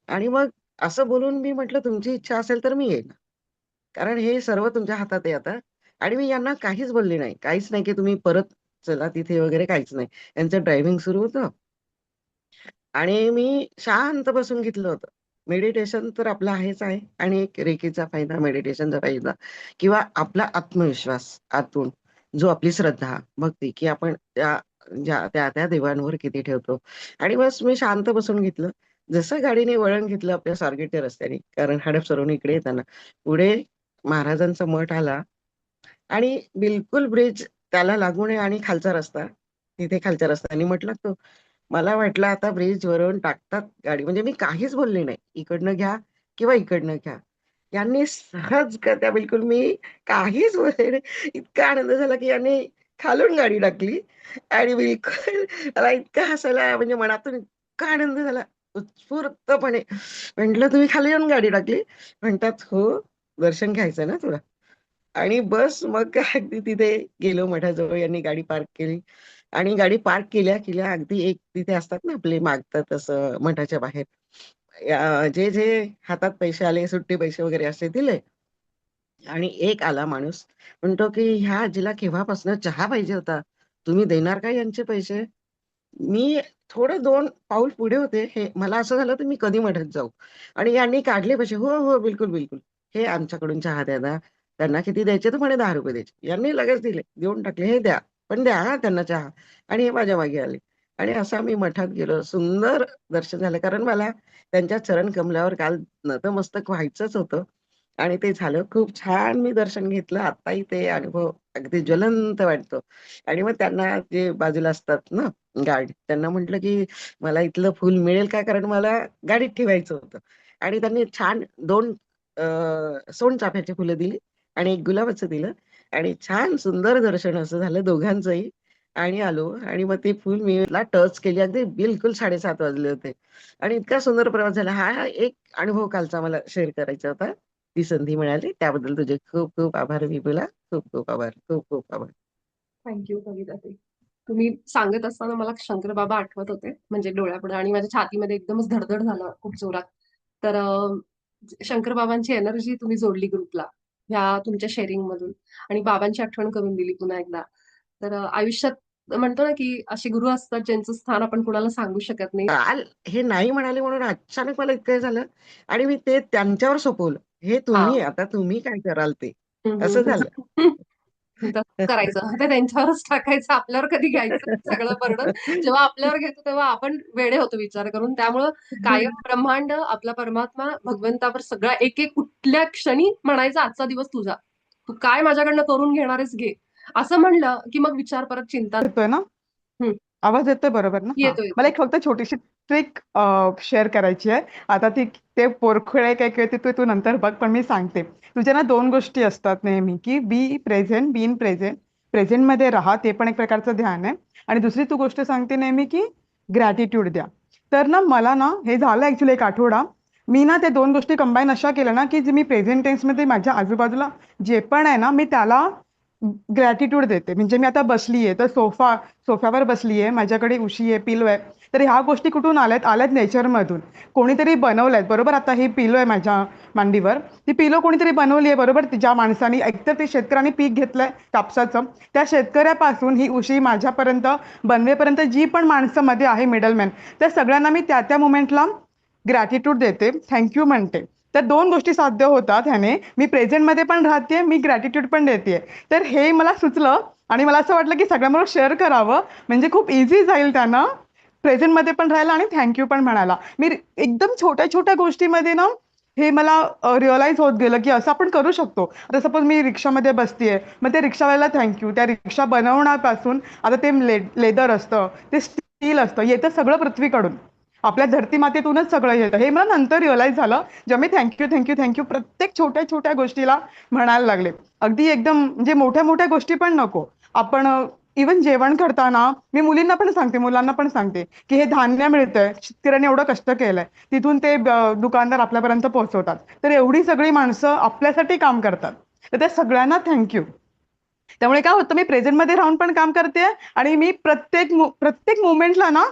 आणि मग असं बोलून मी म्हटलं तुमची इच्छा असेल तर मी येईन, कारण हे सर्व तुमच्या हातात आहे आता. आणि मी यांना काहीच बोलले नाही, काहीच नाही की तुम्ही परत चला तिथे वगैरे, काहीच नाही. यांचं ड्रायव्हिंग सुरू होतं आणि मी शांत बसून घेतलं होतं. मेडिटेशन तर आपलं आहेच आहे, आणि एक रेकीचा फायदा, मेडिटेशनचा फायदा, किंवा आपला आत्मविश्वास आतून, जो आपली श्रद्धा भक्ती, की आपण त्या त्या देवांवर किती ठेवतो. आणि बस मी शांत बसून घेतलं. जसं गाडीने वळण घेतलं आपल्या स्वारगेटच्या रस्त्याने, कारण हडपसरवरून इकडे येताना पुढे महाराजांचा मठ आला आणि बिलकुल ब्रिज त्याला लागून आहे आणि खालचा रस्ता, तिथे खालच्या रस्त्याने म्हटलं तो. मला वाटलं आता ब्रिज वरून टाकतात गाडी, म्हणजे मी काहीच बोलले नाही, इकडनं घ्या किंवा इकडनं घ्या. यांनी सहज त्या, बिलकुल मी काहीच बोलले नाही. इतका आनंद झाला की यांनी खालून गाडी टाकली आणि बिलकुल मला इतका हसायला, म्हणजे मनातून इतका आनंद झाला उत्स्फूर्तपणे. म्हटलं तुम्ही खाली येऊन गाडी टाकली? म्हणतात हो, दर्शन घ्यायचं ना तुला. आणि बस मग अगदी तिथे गेलो मठाजवळ, यांनी गाडी पार्क केली आणि गाडी पार्क केल्या केल्या अगदी एक तिथे असतात ना आपले, मागतात असं मठाच्या बाहेर, जे जे हातात पैसे आले, सुट्टे पैसे वगैरे असे दिले. आणि एक आला माणूस, म्हणतो की ह्या आजीला केव्हापासून चहा पाहिजे होता, तुम्ही देणार का यांचे पैसे? मी थोडं 2 पाऊल पुढे होते, हे मला असं झालं तर मी कधी मठात जाऊ. आणि यांनी काढले पैसे, हो हो, बिलकुल बिलकुल, हे आमच्याकडून चहा द्या ना. त्यांना किती द्यायचे, तर म्हणे 10 रुपये द्यायचे. यांनी लगेच दिले, देऊन टाकले, हे द्या, पण द्या हा त्यांना चहा. आणि हे माझ्या मागे आले आणि असं आम्ही मठात गेलो. सुंदर दर्शन झालं, कारण मला त्यांच्या चरण कमलावर काल नतमस्तक व्हायचंच होतं आणि ते झालं. खूप छान मी दर्शन घेतलं. आत्ताही ते अनुभव अगदी ज्वलंत वाटतो. आणि मग त्यांना, जे बाजूला असतात ना गार्ड, त्यांना म्हटलं की मला इथलं फुल मिळेल का, कारण मला गाडीत ठेवायचं होतं. आणि त्यांनी छान 2 सोनचाफ्याची फुलं दिली आणि 1 गुलाबाचं दिलं आणि छान सुंदर दर्शन असं झालं दोघांचंही. आणि आलो आणि मग ते फुल मी टच केली, अगदी बिलकुल 7:30 वाजले होते आणि इतका सुंदर प्रवास झाला. हा एक अनुभव कालचा मला शेअर करायचा होता. ती संधी मिळाली त्याबद्दल तुझे खूप खूप आभार विपुला. खूप खूप आभार. खूप खूप आभार. थँक्यू कविताताई. तुम्ही सांगत असताना मला शंकर बाबा आठवत होते म्हणजे डोळ्यापुढे आणि माझ्या छातीमध्ये एकदमच धडधड झालं खूप जोरात. तर शंकर बाबांची एनर्जी तुम्ही जोडली ग्रुपला ह्या तुमच्या शेअरिंग मधून आणि बाबांची आठवण करून दिली पुन्हा एकदा. तर आयुष्यात म्हणतो ना की असे गुरु असतात ज्यांचं स्थान आपण कुणाला सांगू शकत नाही. काल हे नाही म्हणाले म्हणून अचानक मला इतकं झालं आणि मी ते त्यांच्यावर सोपवलं. हे तुम्ही आता तुम्ही काय कराल ते असं झालं. तसं करायचं ते त्यांच्यावरच टाकायचं आपल्यावर कधी घ्यायचं नाही सगळं बर्डन. जेव्हा आपल्यावर घेतो तेव्हा आपण वेडे होतो विचार करून. त्यामुळं कायम ब्रह्मांड आपला परमात्मा भगवंतावर सगळा एक एक कुठल्या क्षणी म्हणायचा आजचा दिवस तुझा, तू काय माझ्याकडनं करून घेणारेस घे असं म्हणलं की मग विचार परत चिंता. येतोय ना? हम्म. आवाज येतोय बरोबर ना? येतो मला येतो. एक फक्त छोटीशी ट्रिक शेअर करायची आहे. आता ते पोरखोळे काय कळते तू नंतर बघ, पण मी सांगते. तुझ्या ना 2 गोष्टी असतात नेहमी, की be present, be in present. प्रेझेंटमध्ये राहा, ते पण एक प्रकारचं ध्यान आहे. आणि दुसरी तू गोष्ट सांगते नेहमी, की ग्रॅटिट्यूड द्या. तर ना मला ना हे झालं ॲक्चुअली 1 आठवडा. मी ना त्या 2 गोष्टी कंबाईन अशा केल्या ना, की जे मी प्रेझेंट टेन्समध्ये माझ्या आजूबाजूला जे पण आहे ना, मी त्याला ग्रॅटिट्यूड देते. म्हणजे मी आता बसलीये, तर सोफ्यावर बसलीये, माझ्याकडे उशी आहे, पिलो आहे. तर ह्या गोष्टी कुठून आल्यात नेचरमधून. कोणीतरी बनवल्यात बरोबर. आता ही पिलो आहे माझ्या मांडीवर. ती पिलो कोणीतरी बनवली आहे बरोबर. ज्या माणसाने एकतर ते शेतकऱ्यांनी पीक घेतलंय कापसाचं, त्या शेतकऱ्यापासून ही उशी माझ्यापर्यंत बनवेपर्यंत जी पण माणसं मध्ये आहे मिडलमॅन, त्या सगळ्यांना मी त्या त्या मोमेंटला ग्रॅटिट्यूड देते, थँक्यू म्हणते. तर 2 गोष्टी साध्य होतात ह्याने. मी प्रेझेंटमध्ये पण राहते, मी ग्रॅटिट्यूड पण देते. तर हे मला सुचलं आणि मला असं वाटलं की सगळ्यांबरोबर शेअर करावं, म्हणजे खूप इझी जाईल त्यांना प्रेझेंटमध्ये पण राहायला आणि थँक्यू पण म्हणायला. मी एकदम छोट्या छोट्या गोष्टीमध्ये ना हे मला रिअलाईज होत गेलं की असं आपण करू शकतो. आता सपोज मी रिक्षामध्ये बसतीये, मग ते रिक्षावाल्याला थँक्यू. त्या रिक्षा बनवण्यापासून आता ते लेदर असतं, ते स्टील असतं, येतं सगळं पृथ्वीकडून. आपल्या धरती मातेतूनच सगळं येतं. हे मला नंतर रिअलाईज झालं, जेव्हा मी थँक्यू थँक्यू थँक्यू प्रत्येक छोट्या छोट्या गोष्टीला म्हणायला लागले. अगदी एकदम म्हणजे मोठ्या मोठ्या गोष्टी पण नको. आपण इव्हन जेवण करताना मी मुलींना पण सांगते, मुलांना पण सांगते, की हे धान्य मिळतंय, शेतकऱ्याने एवढं कष्ट केलंय, तिथून ते दुकानदार आपल्यापर्यंत पोहोचवतात. तर एवढी सगळी माणसं आपल्यासाठी काम करतात. तर त्या सगळ्यांना थँक्यू. त्यामुळे काय होतं, मी प्रेझेंटमध्ये राहून पण काम करते आणि मी प्रत्येक मोमेंटला ना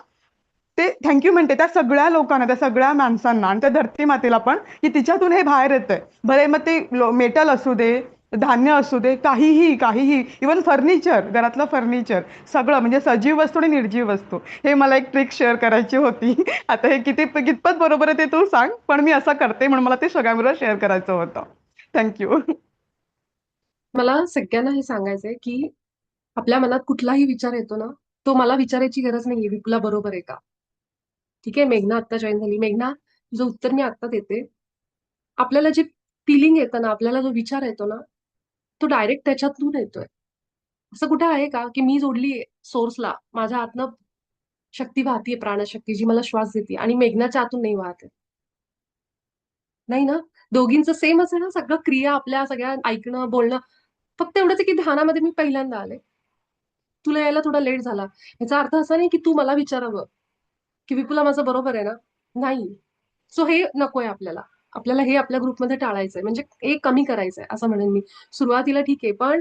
ते थँक्यू म्हणते त्या सगळ्या लोकांना, त्या सगळ्या माणसांना आणि त्या धरती मातेला पण, की तिच्यातून हे बाहेर येतंय. भले मग ते मेटल असू दे, धान्य असू दे, काहीही काहीही, इव्हन फर्निचर, घरातलं फर्निचर, सगळं म्हणजे सजीव वस्तू आणि निर्जीव वस्तू. हे मला एक ट्रिक शेअर करायची होती. आता हे कितपत बरोबर आहे ते तू सांग, पण मी असं करते म्हणून मला ते सगळ्यांबरोबर शेअर करायचं होतं. थँक्यू. मला सगळ्यांना हे सांगायचंय की आपल्या मनात कुठलाही विचार येतो ना, तो मला विचारायची गरज नाहीये विपुला बरोबर आहे का. ठीक आहे, मेघना आत्ता जॉईन झाली. मेघना, तुझं उत्तर मी आत्ता देते. आपल्याला जे फिलिंग येतं ना, आपल्याला जो विचार येतो ना, तो डायरेक्ट त्याच्यातून येतोय. असं कुठे आहे का की मी जोडलीये सोर्सला, माझ्या आतनं शक्ती वाहतीये, प्राणशक्ती जी मला श्वास देते आणि मेघनाच्या आतून नाही वाहते. नाही ना, दोघींचं सेमच आहे ना, सगळं क्रिया आपल्या सगळ्या ऐकणं बोलणं. फक्त एवढंच आहे की ध्यानामध्ये मी पहिल्यांदा आले, तुला यायला थोडा लेट झाला. याचा अर्थ असा नाही की तू मला विचारावं की विपुला माझं बरोबर आहे ना, नाही. सो हे नकोय आपल्याला. आपल्याला हे आपल्या ग्रुपमध्ये टाळायचंय, म्हणजे हे कमी करायचंय असं म्हणेन मी. सुरुवातीला ठीक आहे, पण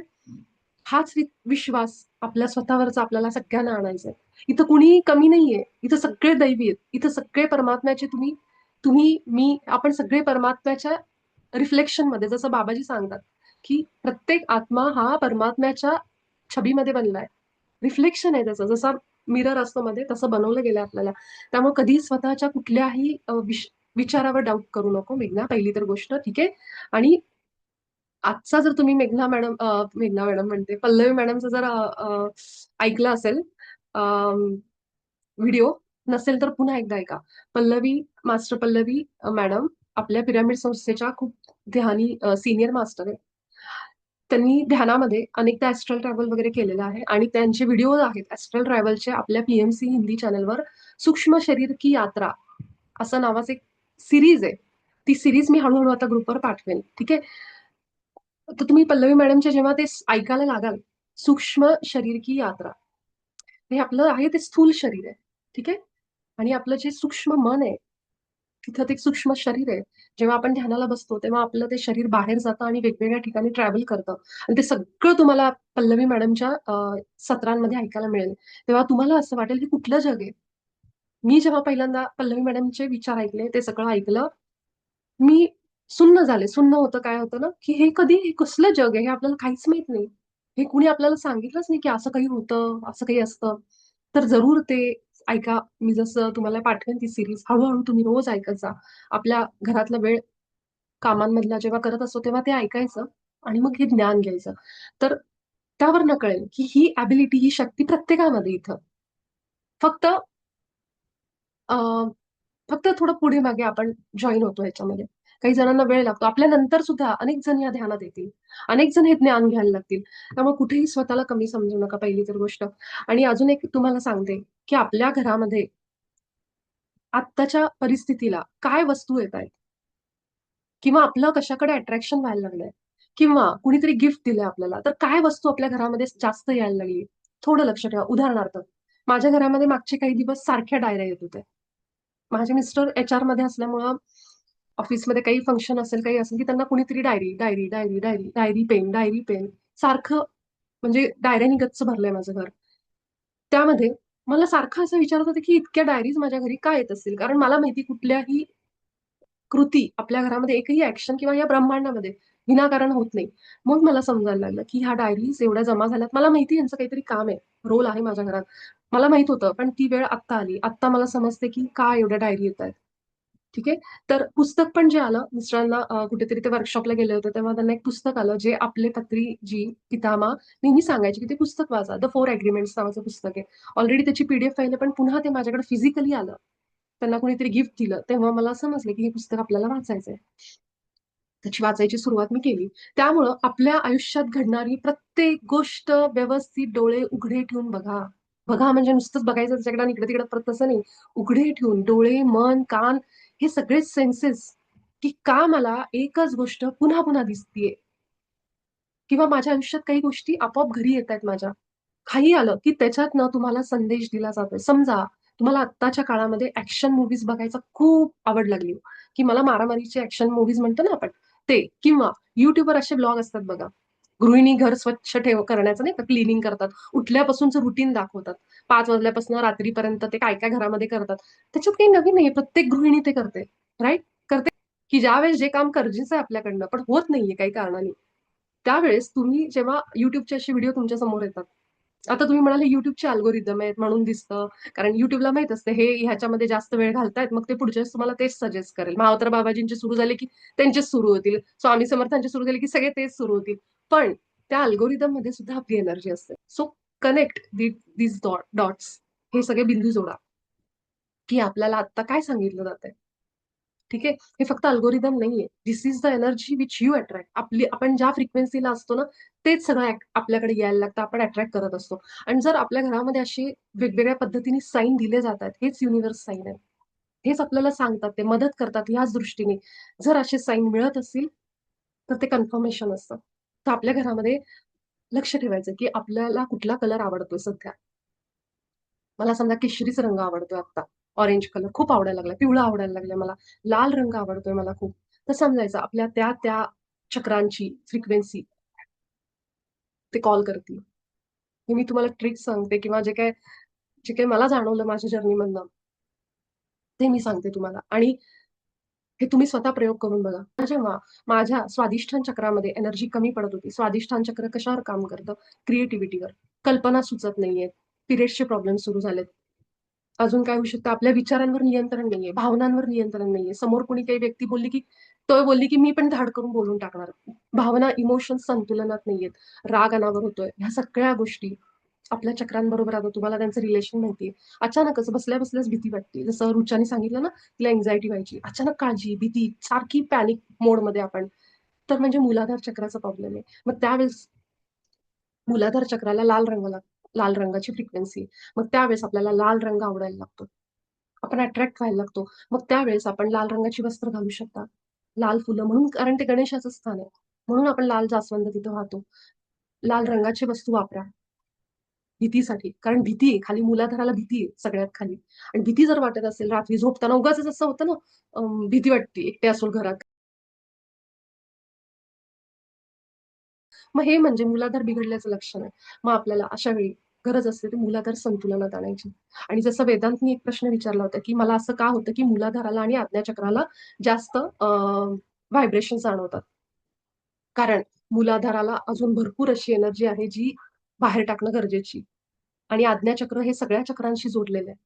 हाच विश्वास आपल्या स्वतःवरचा आपल्याला सगळ्यांना आणायचा आहे. इथं कुणीही कमी नाहीये, इथं सगळे दैवी आहेत, इथं सगळे परमात्म्याचे, तुम्ही तुम्ही मी आपण सगळे परमात्म्याच्या रिफ्लेक्शन मध्ये, जसं बाबाजी सांगतात की प्रत्येक आत्मा हा परमात्म्याच्या छबीमध्ये बनलाय, रिफ्लेक्शन आहे त्याचं. जसा मिरर असतो मध्ये, तसं बनवलं गेलं आपल्याला. त्यामुळे कधी स्वतःच्या कुठल्याही विचारावर डाऊट करू नको मेघना, पहिली तर गोष्ट. ठीक आहे. आणि आजचा जर तुम्ही मेघना मॅडम म्हणते, पल्लवी मॅडमचं जर ऐकलं असेल व्हिडिओ, नसेल तर पुन्हा एकदा ऐका. मास्टर पल्लवी मॅडम आपल्या पिरामिड संस्थेच्या खूप ध्यानी सिनियर मास्टर आहे. त्यांनी ध्यानामध्ये अनेकदा ऍस्ट्रल ट्रॅव्हल वगैरे केलेलं आहे आणि त्यांचे व्हिडिओ आहेत ऍस्ट्रल ट्रॅव्हलचे आपल्या पीएमसी हिंदी चॅनलवर. सूक्ष्म शरीर की यात्रा असं नावाचं एक सिरीज आहे. ती सिरीज मी हळूहळू आता ग्रुपवर पाठवेन. ठीक आहे. तर तुम्ही पल्लवी मॅडमच्या जेव्हा ते ऐकायला लागाल, सूक्ष्म शरीर की यात्रा, हे आपलं आहे ते स्थूल शरीर आहे. ठीक आहे. आणि आपलं जे सूक्ष्म मन आहे, तिथं ते सूक्ष्म शरीर आहे. जेव्हा आपण ध्यानाला बसतो तेव्हा आपलं ते शरीर बाहेर जातं आणि वेगवेगळ्या ठिकाणी ट्रॅव्हल करतं आणि ते सगळं तुम्हाला पल्लवी मॅडमच्या सत्रांमध्ये ऐकायला मिळेल. तेव्हा तुम्हाला असं वाटेल की कुठलं जग आहे. मी जेव्हा पहिल्यांदा पल्लवी मॅडमचे विचार ऐकले, ते सगळं ऐकलं, मी सुन्न झाले. सुन्न होतं काय होतं ना, की हे कसलं जग आहे? हे आपल्याला काहीच माहीत नाही. हे कुणी आपल्याला सांगितलंच नाही, की असं काही होतं, असं काही असतं. तर जरूर ते ऐका. मी जसं तुम्हाला पाठवेन ती सीरीज. हळू तुम्ही रोज ऐकत जा. आपल्या घरातला वेळ कामांमधला जेव्हा करत असतो, तेव्हा ते ऐकायचं आणि मग हे ज्ञान घ्यायचं. तर त्यावरनं कळेल, की ही एबिलिटी, ही शक्ती प्रत्येकामध्ये इथं. फक्त अ, फक्त थोडं पुढे मागे आपण जॉईन होतो ह्याच्यामध्ये. काही जणांना वेळ लागतो. आपल्या नंतर सुद्धा अनेक जण या ध्यानात येतील. अनेक जण हे ज्ञान घ्यायला लागतील. त्यामुळे कुठेही स्वतःला कमी समजू नका, पहिली तर गोष्ट. आणि अजून एक तुम्हाला सांगते, की आपल्या घरामध्ये आत्ताच्या परिस्थितीला काय वस्तू येतायत किंवा आपलं कशाकडे अट्रॅक्शन व्हायला लागलंय किंवा कुणीतरी गिफ्ट दिलंय आपल्याला, तर काय वस्तू आपल्या घरामध्ये जास्त यायला लागली? थोडं लक्ष ठेवा. उदाहरणार्थ, माझ्या घरामध्ये मागचे काही दिवस सारख्या डायऱ्या येत होत्या. माझे मिस्टर HR मध्ये असल्यामुळं ऑफिसमध्ये काही फंक्शन असेल, काही असेल, की त्यांना कुणीतरी diary, diary, diary, diary, diary pen सारखं म्हणजे डायऱ्यांनी गच्च भरलंय माझं घर. त्यामध्ये मला सारखं असं विचारत होते, की इतक्या डायरीज माझ्या घरी का येत असतील? कारण मला माहिती कुठल्याही कृती आपल्या घरामध्ये एकही ॲक्शन किंवा या ब्रह्मांडामध्ये विनाकारण होत नाही. मग मला समजायला लागलं, की ह्या डायरीज एवढ्या जमा झाल्यात. मला माहिती यांचं काहीतरी काम आहे, रोल आहे माझ्या घरात. मला माहीत होतं, पण ती वेळ आत्ता आली. आत्ता मला समजते, की का एवढ्या डायरी येतायत. ठीक आहे. तर पुस्तक पण जे आलं मिस्टरांना कुठेतरी ते वर्कशॉपला गेले होते, तेव्हा त्यांना एक पुस्तक आलं, जे आपले पत्रीजी पितामह नेहमी सांगायचे, की ते पुस्तक वाचा. द 4 ॲग्रीमेंट्स नावाचं पुस्तक आहे. ऑलरेडी त्याची PDF फाईल आहे, पण पुन्हा ते माझ्याकडे फिजिकली आलं. त्यांना कुणीतरी गिफ्ट दिलं. तेव्हा मला समजलं, की हे पुस्तक आपल्याला वाचायचंय. त्याची वाचायची सुरुवात मी केली. त्यामुळं आपल्या आयुष्यात घडणारी प्रत्येक गोष्ट व्यवस्थित डोळे उघडे ठेवून बघा. बघा म्हणजे नुसतंच बघायचं त्याच्याकडे आणि इकडे-तिकडे परत तसं नाही. उघडे ठेवून डोळे, मन, कान हे सगळेच सेन्सेस, की का मला एकच गोष्ट पुन्हा-पुन्हा दिसतीये किंवा माझ्या आयुष्यात काही गोष्टी आपोआप घरी येतायत माझ्या. काही आलं, की त्याच्यातनं तुम्हाला संदेश दिला जातोय. समजा तुम्हाला आत्ताच्या काळामध्ये ॲक्शन मूव्हीज बघायचा खूप आवड लागली, की मला मारामारीचे ॲक्शन मूव्हीज म्हणतो ना आपण, ते किंवा YouTubeवर असे ब्लॉग असतात बघा. गृहिणी घर स्वच्छ करण्याचं नाही का, क्लीनिंग करतात. उठल्यापासूनचं रुटीन दाखवतात. 5 वाजल्यापासून रात्रीपर्यंत ते काय-काय घरामध्ये करतात. त्याच्यात काही नवीन नाहीये. प्रत्येक गृहिणी ते करते. राइट? करते, की ज्यावेळेस जे काम गरजेचं आहे आपल्याकडनं, पण होत नाहीये काही कारणाने. त्यावेळेस तुम्ही जेव्हा YouTubeचे असे व्हिडिओ तुमच्या समोर येतात. आता तुम्ही म्हणाले YouTubeचे अल्गोरिदम आहेत म्हणून दिसतं. कारण YouTubeला माहीत असतं हे ह्याच्यामध्ये जास्त वेळ घालतायत, मग ते पुढच्या वेळेस तुम्हाला तेच सजेस्ट करेल. महावतार बाबाजींचे सुरू झाले, की त्यांचेच सुरू होतील. स्वामी समर्थांचे सुरू झाले, की सगळे तेच सुरू होतील. पण त्या अल्गोरिदममध्ये सुद्धा आपली एनर्जी असते. So connect these dots. हे सगळे बिंदू जोडा, की आपल्याला आत्ता काय सांगितलं जातंय. ठीक आहे. हे फक्त अल्गोरिदम नाहीये. This is the energy which you attract. आपण ज्या फ्रिक्वेन्सीला असतो ना, तेच सगळं आपल्याकडे यायला लागतं. आपण अट्रॅक्ट करत असतो. आणि जर आपल्या घरामध्ये असे वेगवेगळ्या पद्धतीने साईन दिले जातात, हेच युनिव्हर्स साईन आहे. हेच आपल्याला सांगतात, ते मदत करतात ह्याच दृष्टीने. जर असे साईन मिळत असतील, तर ते कन्फर्मेशन असतं. तर आपल्या घरामध्ये लक्ष ठेवायचं, की आपल्याला कुठला कलर आवडतोय सध्या. मला समजा केशरीचा रंग आवडतोय आत्ता. ऑरेंज कलर खूप आवडायला लागलाय. पिवळा आवडायला लागलाय मला. लाल रंग आवडतोय मला खूप. तर समजायचं आपल्या त्या चक्रांची फ्रिक्वेन्सी ते कॉल करतील. हे मी तुम्हाला ट्रिक सांगते किंवा जे काही मला जाणवलं माझ्या जर्नीमधनं, ते मी सांगते तुम्हाला. आणि हे तुम्ही स्वतः प्रयोग करून बघा. जेव्हा माझ्या स्वादिष्ठान चक्रामध्ये एनर्जी कमी पडत होती. स्वादिष्ठान चक्र कशावर काम करतं? क्रिएटिव्हिटीवर. कल्पना सुचत नाहीयेत. पिरियड्सचे प्रॉब्लेम सुरू झालेत. अजून काय होऊ शकतं? आपल्या विचारांवर नियंत्रण नाहीये, भावनांवर नियंत्रण नाहीये. समोर कोणी काही व्यक्ती बोलली, की तो बोलली, की मी पण धाड करून बोलून टाकणार. भावना, इमोशन्स संतुलनात नाहीयेत. राग अनावर होतोय. ह्या सगळ्या गोष्टी आपल्या चक्रांबरोबर आता तुम्हाला त्यांचं रिलेशन माहितीये. अचानकच बसल्या-बसल्याच भीती वाटते. जसं रुचाने सांगितलं ना, तिला अँक्झायटी व्हायची. अचानक काळजी, भीती, सारखी पॅनिक मोडमध्ये आपण. तर म्हणजे मूलाधार चक्राचा प्रॉब्लेम आहे. मग त्यावेळेस मूलाधार चक्राला लाल रंगाची फ्रिक्वेन्सी. मग त्यावेळेस आपल्याला लाल रंग आवडायला लागतो. आपण अट्रॅक्ट व्हायला लागतो. मग त्यावेळेस आपण लाल रंगाची वस्त्र घालू शकता. लाल फुलं म्हणून, कारण ते गणेशाचं स्थान आहे. म्हणून आपण लाल जास्वंद तिथं वाहतो. लाल रंगाची वस्तू वापरा. भीतीसाठी. कारण भीती आहे, खाली मूलाधाराला भीती आहे सगळ्यात खाली. आणि भीती जर वाटत असेल रात्री झोपताना उगाचच असं होतं ना, भीती वाटते एकटे असो घरात. मग हे म्हणजे मूलाधार बिघडल्याचं लक्षण आहे. मग आपल्याला अशा वेळी गरज असते ती मूलाधार संतुलनात आणायची. आणि जसं वेदांतनी एक प्रश्न विचारला होता, की मला असं का होतं, की मूलाधाराला आणि आज्ञाचक्राला जास्त व्हायब्रेशन जाणवतात. कारण मूलाधाराला अजून भरपूर अशी एनर्जी आहे जी बाहेर टाकणं गरजेची. आणि आज्ञाचक्र हे सगळ्या चक्रांशी जोडलेलं आहे.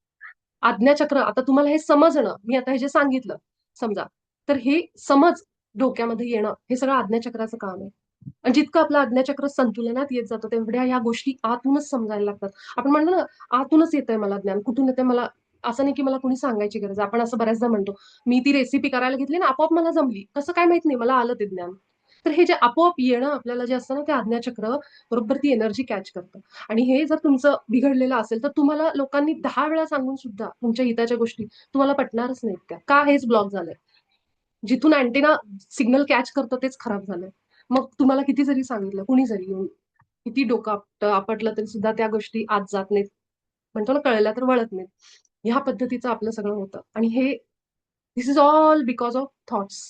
आज्ञाचक्र आता तुम्हाला हे समजणं, मी आता हे जे सांगितलं समजा, तर हे समज डोक्यामध्ये येणं हे सगळं आज्ञाचक्राचं काम आहे. आणि जितकं आपलं आज्ञाचक्र संतुलनात येत जातं तेवढ्या ह्या गोष्टी आतूनच समजायला लागतात. आपण म्हणतो ना, आतूनच येतंय मला ज्ञान, कुठून येतंय मला असं नाही की मला कुणी सांगायची गरज आहे. आपण असं बऱ्याचदा म्हणतो, मी ती रेसिपी करायला घेतली ना आपोआप मला जमली. कसं काय माहित नाही, मला आलं ते ज्ञान. तर हे जे आपोआप येणं आपल्याला जे असतं ना, ते आज्ञाचक्र बरोबर ती एनर्जी कॅच करतं. आणि हे जर तुमचं बिघडलेलं असेल तर तुम्हाला लोकांनी 10 वेळा सांगून सुद्धा तुमच्या हिताच्या गोष्टी तुम्हाला पटणारच नाहीत त्या. का हेच ब्लॉक झालंय. जिथून अँटेना सिग्नल कॅच करतं तेच खराब झालंय. मग तुम्हाला किती जरी सांगितलं, कुणी जरी येऊन किती डोकं आपटलं तरी सुद्धा त्या गोष्टी आत जात नाहीत. म्हणतो ना, कळल्या तर वळत नाहीत. ह्या पद्धतीचं आपलं सगळं होतं. आणि हे this is all because of thoughts.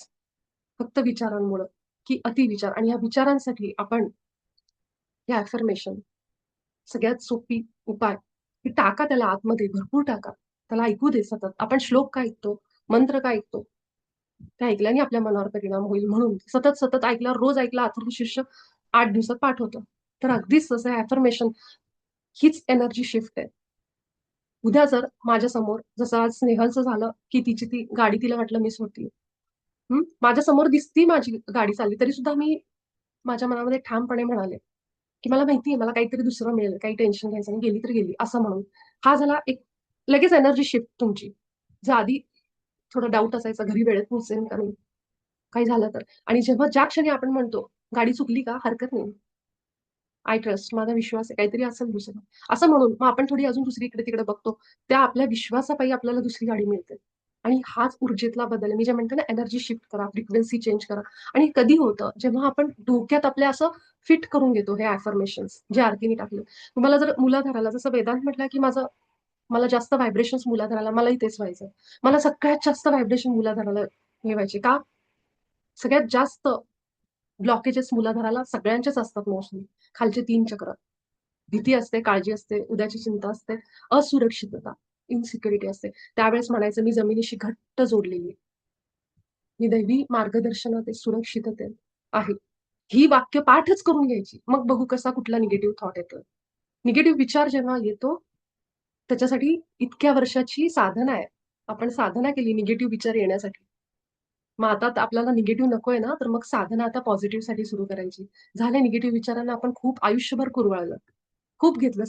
फक्त विचारांमुळं, की अतिविचार. आणि ह्या विचारांसाठी आपण हे अफर्मेशन सगळ्यात सोपी उपाय, की टाका त्याला आतमध्ये, भरपूर टाका. त्याला ऐकू दे सतत. आपण श्लोक का ऐकतो, मंत्र का ऐकतो, त्या ऐकल्याने आपल्या मनावर परिणाम होईल म्हणून सतत सतत ऐकल्यावर, रोज ऐकला अथर्व शिष्य 8 दिवसात पाठ होतं. तर अगदीच तसं अफर्मेशन हीच एनर्जी शिफ्ट आहे. उद्या जर माझ्या समोर जसं आज स्नेहलचं झालं, की तिची ती गाडी तिला वाटलं मिस होती. माझ्या समोर दिसती माझी गाडी चालली तरी सुद्धा मी माझ्या मनामध्ये ठामपणे म्हणाले, की मला माहितीये मला काहीतरी दुसरं मिळेल, काही टेन्शन घ्यायचं नाही, गेली तर गेली असं म्हणून. हा झाला एक लगेच एनर्जी शिफ्ट तुमची. जर आधी थोडा डाऊट असायचा, घरी वेळेत पोहोचेन का नाही, काही झालं तर. आणि जेव्हा ज्या क्षणी आपण म्हणतो, गाडी चुकली का हरकत नाही. आय ट्रस्ट, माझा विश्वास आहे, काहीतरी असेल दुसरं. असं म्हणून मग आपण थोडी अजून दुसरी इकडे-तिकडे बघतो. त्या आपल्या विश्वासापायी आपल्याला दुसरी गाडी मिळते. आणि हाच ऊर्जेतला बदल आहे. मी जे म्हणते ना, एनर्जी शिफ्ट करा, फ्रिक्वेन्सी चेंज करा. आणि कधी होतं, जेव्हा आपण डोक्यात आपल्या असं फिट करून घेतो हे अफर्मेशन्स, जे आरतीने टाकले. तुम्हाला जर मूलाधाराला, जसं वेदांत म्हटलं, की मला जास्त व्हायब्रेशन्स मूलाधाराला, मलाही तेच व्हायचं. मला सगळ्यात जास्त व्हायब्रेशन मूलाधाराला हे व्हायचे. का? सगळ्यात जास्त ब्लॉकेजेस मूलाधाराला सगळ्यांचेच असतात मोस्टली. खालचे 3 चक्र. भीती असते, काळजी असते, उद्याची चिंता असते, असुरक्षितता, इन्सिक्युरिटी असते. त्यावेळेस म्हणायचं मी जमिनीशी घट्ट जोडलेली आहे. मी दैवी मार्गदर्शनात आहे, सुरक्षिततेत आहे. ही वाक्य पाठच करून घ्यायची. मग बघू कसा कुठला निगेटिव्ह थॉट येतोय. निगेटिव्ह विचार जेव्हा येतो, त्याच्यासाठी इतक्या वर्षाची साधना आहे. आपण साधना केली निगेटिव्ह विचार येण्यासाठी. मग आता आपल्याला निगेटिव्ह नकोय ना, तर मग साधना आता पॉझिटिव्हसाठी सुरू करायची. झाल्या निगेटिव्ह विचारांना आपण खूप आयुष्यभर कुरवाळलं. खूप घेतलं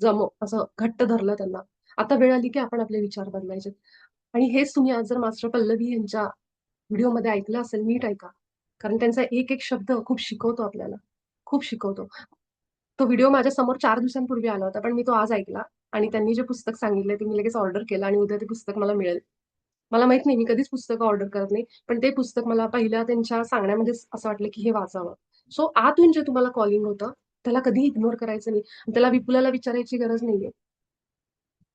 जमो, असं घट्ट धरलं त्यांना. आता वेळ आली की आपण आपले विचार बदलायचे. आणि हेच तुम्ही आज जर मास्टर पल्लवी यांच्या व्हिडिओमध्ये ऐकलं असेल, नीट ऐका. कारण त्यांचा एक-एक शब्द खूप शिकवतो आपल्याला. खूप शिकवतो. तो व्हिडिओ माझ्यासमोर 4 दिवसांपूर्वी आला होता, पण मी तो आज ऐकला. आणि त्यांनी जे पुस्तक सांगितलंय ते मी लगेच ऑर्डर केलं आणि उद्या ते पुस्तक मला मिळेल. मला माहित नाही, मी कधीच पुस्तकं ऑर्डर करत नाही. पण ते पुस्तक मला पहिल्या त्यांच्या सांगण्यामध्येच असं वाटलं, की हे वाचावं. सो आतून जे तुम्हाला कॉलिंग होतं, त्याला कधीही इग्नोर करायचं नाही. त्याला विपुलाला विचारायची गरज नाहीये.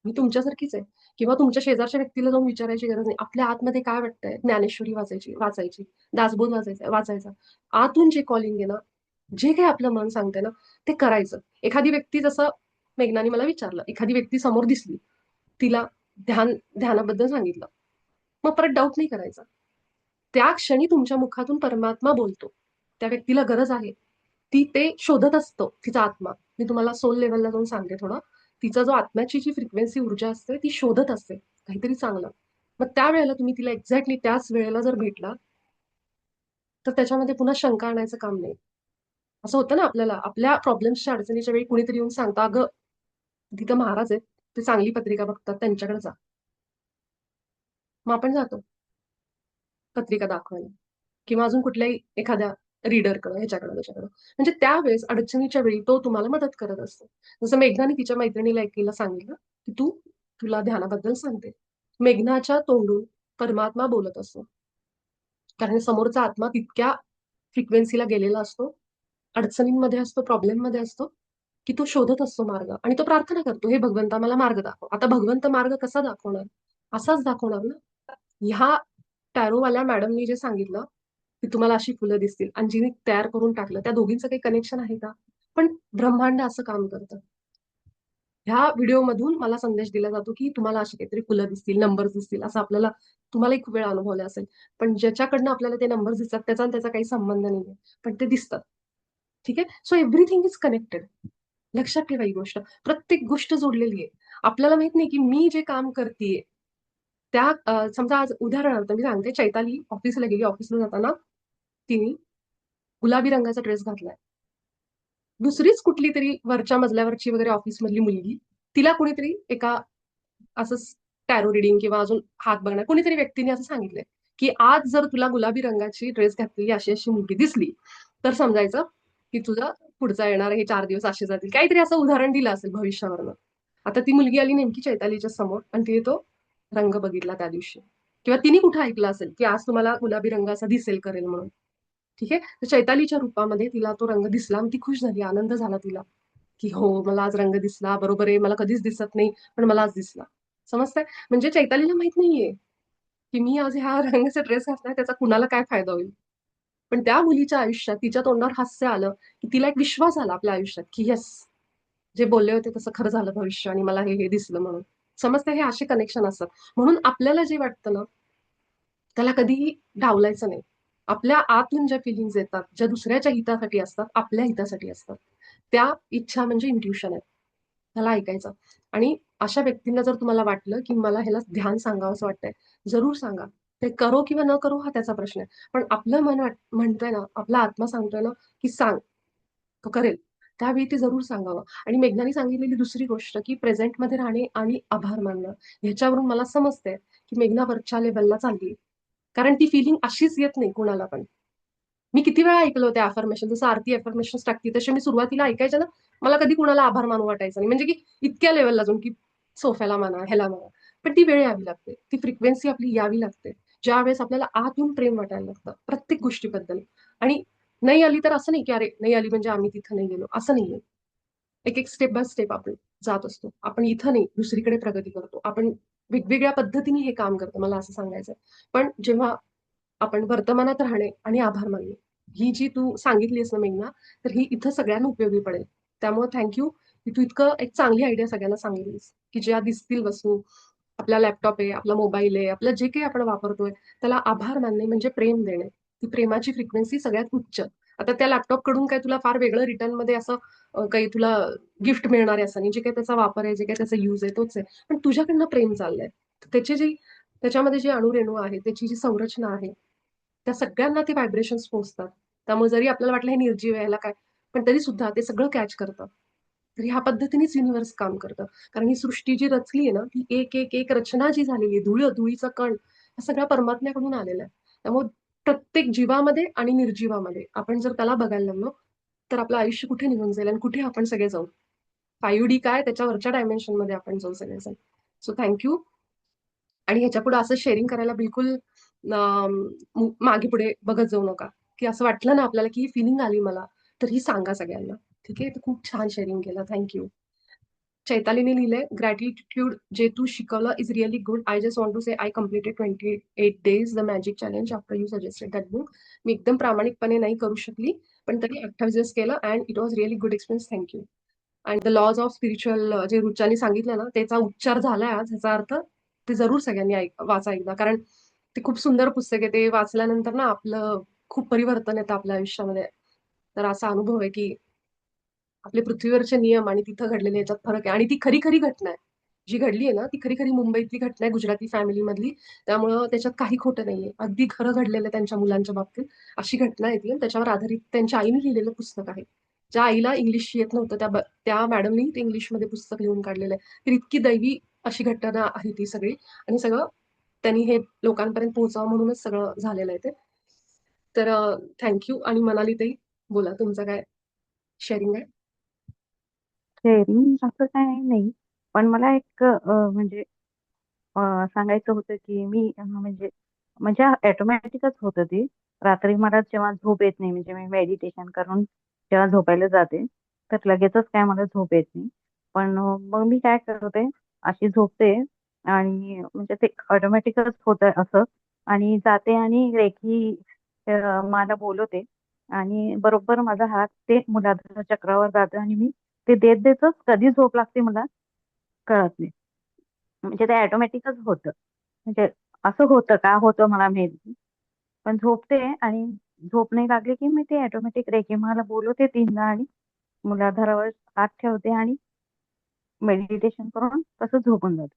मी तुमच्यासारखीच आहे. किंवा तुमच्या शेजारच्या व्यक्तीला जाऊन विचारायची गरज नाही. आपल्या आतमध्ये काय वाटतंय? ज्ञानेश्वरी वाचायची. दासबोध वाचायचा. आतून जे कॉलिंग आहे ना, जे काही आपलं मन सांगतंय ना, ते करायचं. एखादी व्यक्ती, जसं मेघनाने मला विचारलं, एखादी व्यक्ती समोर दिसली, तिला ध्यानाबद्दल सांगितलं. मग परत डाऊट नाही करायचा. त्या क्षणी तुमच्या मुखातून परमात्मा बोलतो. त्या व्यक्तीला गरज आहे. ती ते शोधत असतो, तिचा आत्मा. मी तुम्हाला सोल लेव्हलला जाऊन सांगते थोडं. तिचा जो आत्म्याची जी फ्रिक्वेन्सी ऊर्जा असते, ती शोधत असते काहीतरी चांगलं. मग त्यावेळेला तुम्ही तिला एक्झॅक्टली त्याच वेळेला जर भेटला, तर त्याच्यामध्ये पुन्हा शंका आणायचं काम नाही. असं होतं ना आपल्याला, आपल्या प्रॉब्लेम्सच्या अडचणीच्या वेळी कुणीतरी येऊन सांगतं, "अगं, तिथं महाराज आहेत, ते चांगली पत्रिका बघतात, त्यांच्याकडे जा." मग आपण जातो पत्रिका दाखवायला. किंवा अजून कुठल्याही एखाद्या रीडरकडं, ह्याच्याकडं, त्याच्याकडं. म्हणजे त्यावेळेस अडचणीच्या वेळी तो तुम्हाला मदत करत असतो. जसं मेघनाने तिच्या मैत्रिणीला एकीला सांगितलं, की तुला ध्यानाबद्दल सांगते. मेघनाच्या तोंडून परमात्मा बोलत असतो. कारण समोरचा आत्मा तितक्या फ्रिक्वेन्सीला गेलेला असतो, अडचणींमध्ये असतो, प्रॉब्लेममध्ये असतो. की तो शोधत असतो मार्ग आणि तो प्रार्थना करतो, हे भगवंता मला मार्ग दाखव. आता भगवंत मार्ग कसा दाखवणार? असाच दाखवणार ना. ह्या टॅरोवाल्या मॅडमनी जे सांगितलं की तुम्हाला अशी फुलं दिसतील आणि जिने तयार करून टाकलं, त्या दोघींचं काही कनेक्शन आहे का? पण ब्रह्मांड असं काम करतं. ह्या व्हिडिओमधून मला संदेश दिला जातो की तुम्हाला अशी काहीतरी फुलं दिसतील, नंबर्स दिसतील, असं आपल्याला तुम्हालाही खूप वेळा अनुभवलं असेल. पण ज्याच्याकडनं आपल्याला ते नंबर्स दिसतात त्याचा आणि त्याचा काही संबंध नाहीये, पण ते दिसतात. ठीक आहे. So everything is connected. लक्षात ठेवा ही गोष्ट. प्रत्येक गोष्ट जोडलेली आहे. आपल्याला माहित नाही की मी जे काम करतेय त्या समजा आज उदाहरणार्थ मी सांगते, चैताली ऑफिसला गेली. ऑफिसला जाताना तिने गुलाबी रंगाचा ड्रेस घातलाय. दुसरीच कुठली तरी वरच्या मजल्यावरची वगैरे ऑफिसमधली मुलगी, तिला कुणीतरी एका असं टॅरो रिडिंग किंवा अजून हात बघणार कोणीतरी व्यक्तीने असं सांगितलंय की आज जर तुला गुलाबी रंगाची ड्रेस घातलेली अशी अशी मुलगी दिसली तर समजायचं की तुझा पुढचा येणार हे 4 दिवस असे जातील. काहीतरी असं उदाहरण दिलं असेल भविष्यावरनं. आता ती मुलगी आली नेमकी चैतालीच्या समोर आणि तिने तो रंग बघितला त्या दिवशी. किंवा तिने कुठं ऐकलं असेल की आज तुम्हाला गुलाबी रंग असा दिसेल करेल म्हणून. ठीक आहे. तर चैतालीच्या रूपामध्ये तिला तो रंग दिसला आणि ती खुश झाली, आनंद झाला तिला की हो मला आज रंग दिसला, बरोबर आहे, मला कधीच दिसत नाही पण मला आज दिसला. समजतंय? म्हणजे चैतालीला माहित नाहीये की मी आज ह्या रंगाचा ड्रेस घातलाय त्याचा कुणाला काय फायदा होईल. पण त्या मुलीच्या आयुष्यात तिच्या तोंडावर हास्य आलं की तिला एक विश्वास आला आपल्या आयुष्यात की येस, जे बोलले होते तसं खरं झालं भविष्य आणि मला हे हे दिसलं म्हणून. समजतंय? हे असे कनेक्शन असतात. म्हणून आपल्याला जे वाटतं ना त्याला कधीही डावलायचं नाही. आपल्या आतून ज्या फिलिंग्ज येतात, ज्या दुसऱ्याच्या हितासाठी असतात, आपल्या हितासाठी असतात. त्या इच्छा म्हणजे इंट्युशन आहे. त्याला ऐकायचं. आणि अशा व्यक्तींना जर तुम्हाला वाटलं, की मला ह्याला ध्यान सांगावंसं वाटतंय, जरूर सांगा. ते करो किंवा न करो हा त्याचा प्रश्न आहे. पण आपलं मन म्हणतंय ना, आपला आत्मा सांगतोय ना, की सांग, तो करेल. त्यावेळी ते जरूर सांगावं. आणि मेघनाने सांगितलेली दुसरी गोष्ट, की प्रेझेंटमध्ये राहणे आणि आभार मानणं. ह्याच्यावरून मला समजतंय, की मेघना वरच्या लेव्हलला चालली. कारण ती फिलिंग अशीच येत नाही कुणाला पण. मी किती वेळा ऐकलं होतं अफर्मेशन, जसं आरती अफर्मेशन्स टाकते तसे मी सुरुवातीला ऐकायचे ना, मला कधी कुणाला आभार मानू वाटायचं नाही. म्हणजे की इतक्या लेव्हलला अजून की सोफ्याला म्हणा, ह्याला म्हणा. पण ती वेळ यावी लागते. ती फ्रिक्वेन्सी आपली यावी लागते. ज्यावेळेस आपल्याला आतून प्रेम वाटायला लागतं प्रत्येक गोष्टीबद्दल. आणि नाही आली तर असं नाही की अरे नाही आली म्हणजे आम्ही तिथं नाही गेलो, असं नाहीये. एक एक स्टेप बाय स्टेप आपण जात असतो. आपण इथं नाही दुसरीकडे प्रगती करतो. आपण वेगवेगळ्या पद्धतीने हे काम करतो, मला असं सांगायचंय. पण जेव्हा आपण वर्तमानात राहणे आणि आभार मानणे, ही जी तू सांगितलीस ना मेघना, तर ही इथं सगळ्यांना उपयोगी पडेल. त्यामुळे थँक्यू की तू इतकं एक चांगली आयडिया सगळ्यांना सांगितलीस, की ज्या दिसतील वस्तू, आपला लॅपटॉप आहे, आपला मोबाईल आहे, आपलं जे काही आपण वापरतोय, त्याला आभार मानणे म्हणजे प्रेम देणे. ती प्रेमाची फ्रिक्वेन्सी सगळ्यात उच्च. आता त्या लॅपटॉप कडून काही तुला फार वेगळं रिटर्नमध्ये असं काही तुला गिफ्ट मिळणार आहे असं नाही. जे काही त्याचा वापर आहे, जे काही त्याचा यूज आहे तोच आहे. पण तुझ्याकडनं प्रेम चाललंय. त्याची जी त्याच्यामध्ये जे अणुरेणू आहे, त्याची जी संरचना आहे, त्या सगळ्यांना ते व्हायब्रेशन्स पोहोचतात. त्यामुळे जरी आपल्याला वाटलं हे निर्जीव आहे, ह्याला काय, पण तरी सुद्धा ते सगळं कॅच करतं. तर ह्या पद्धतीनेच युनिव्हर्स काम करतं. कारण ही सृष्टी जी रचली आहे ना, ती एक, एक, एक रचना जी झालेली आहे, धुळीचा कण, हा सगळा परमात्म्याकडून आलेला आहे. त्यामुळे प्रत्येक जीवामध्ये आणि निर्जीवामध्ये आपण जर त्याला बघायला लागलो, तर आपलं आयुष्य कुठे निघून जाईल आणि कुठे आपण सगळे जाऊ. 5D काय त्याच्यावरच्या डायमेन्शनमध्ये आपण जाऊ सगळेजण. So thank you. आणि ह्याच्यापुढे असं शेअरिंग करायला बिलकुल मागे पुढे बघत जाऊ नका. की असं वाटलं ना आपल्याला की ही फिलिंग आली मला, तर ही सांगा सगळ्यांना. ठीक आहे? तर खूप छान शेअरिंग केलं. थँक्यू. चैतालीने लिहिलंय, ग्रॅटिट्यूड जे तू शिकवलं is really good. I just want to say I completed 28 days the magic challenge after you suggested that book. मी एकदम प्रामाणिकपणे नाही करू शकली, पण तरी 28 दिवस केलं and it was really good experience. Thank you. आणि द लॉज ऑफ स्पिरिच्युअल जे रुचानी सांगितलं ना, त्याचा उच्चार झालाय आज. ह्याचा अर्थ ते जरूर सगळ्यांनी वाचा एकदा. कारण ते खूप सुंदर पुस्तक आहे. ते वाचल्यानंतर ना आपलं खूप परिवर्तन येतं आपल्या आयुष्यामध्ये. तर असा अनुभव आहे की आपले पृथ्वीवरचे नियम आणि तिथं घडलेले याच्यात फरक आहे. आणि ती खरी खरी घटना आहे. जी घडली आहे ना, ती खरी खरी मुंबईतली घटना आहे, गुजराती फॅमिलीमधली. त्यामुळं त्याच्यात काही खोटं नाहीये. अगदी खरं घडलेलं आहे त्यांच्या मुलांच्या बाबतीत. अशी घटना आहे ती आणि त्याच्यावर आधारित त्यांच्या आईने लिहिलेलं पुस्तक आहे. ज्या आईला इंग्लिश येत नव्हतं त्या मॅडमनी ते इंग्लिशमध्ये पुस्तक लिहून काढलेलं आहे. तर इतकी दैवी अशी घटना आहे ती सगळी. आणि सगळं त्यांनी हे लोकांपर्यंत पोहोचावं म्हणूनच सगळं झालेलं आहे ते. तर थँक्यू. आणि मनाली ताई, बोला तुमचं काय शेअरिंग आहे? शेअरिंग असं काही नाही. पण मला एक म्हणजे सांगायचं होतं की मी म्हणजे म्हणजे ऑटोमॅटिकच होतं ते. रात्री मला जेव्हा झोप येत नाही म्हणजे मी मेडिटेशन करून जेव्हा झोपायला जाते तर लगेचच काय मला झोप येत नाही. पण मग मी काय करते, अशी झोपते आणि म्हणजे ते ऑटोमॅटिकच होतं असं आणि जाते आणि रेकी मला बोलवते आणि बरोबर माझा हात ते मूलाधार चक्रावर जातो आणि मी ते देत देतच कधी झोप लागते मला कळत नाही. म्हणजे ते ऑटोमॅटिकच होतं. म्हणजे असं होतं का होतं मला माहित नाही. पण झोपते आणि झोप नाही लागली की मी ते ऑटोमॅटिक रेकी मला बोलवते 3दा आणि मूलाधारावर हात ठेवते आणि मेडिटेशन करून तसं झोपून जाते.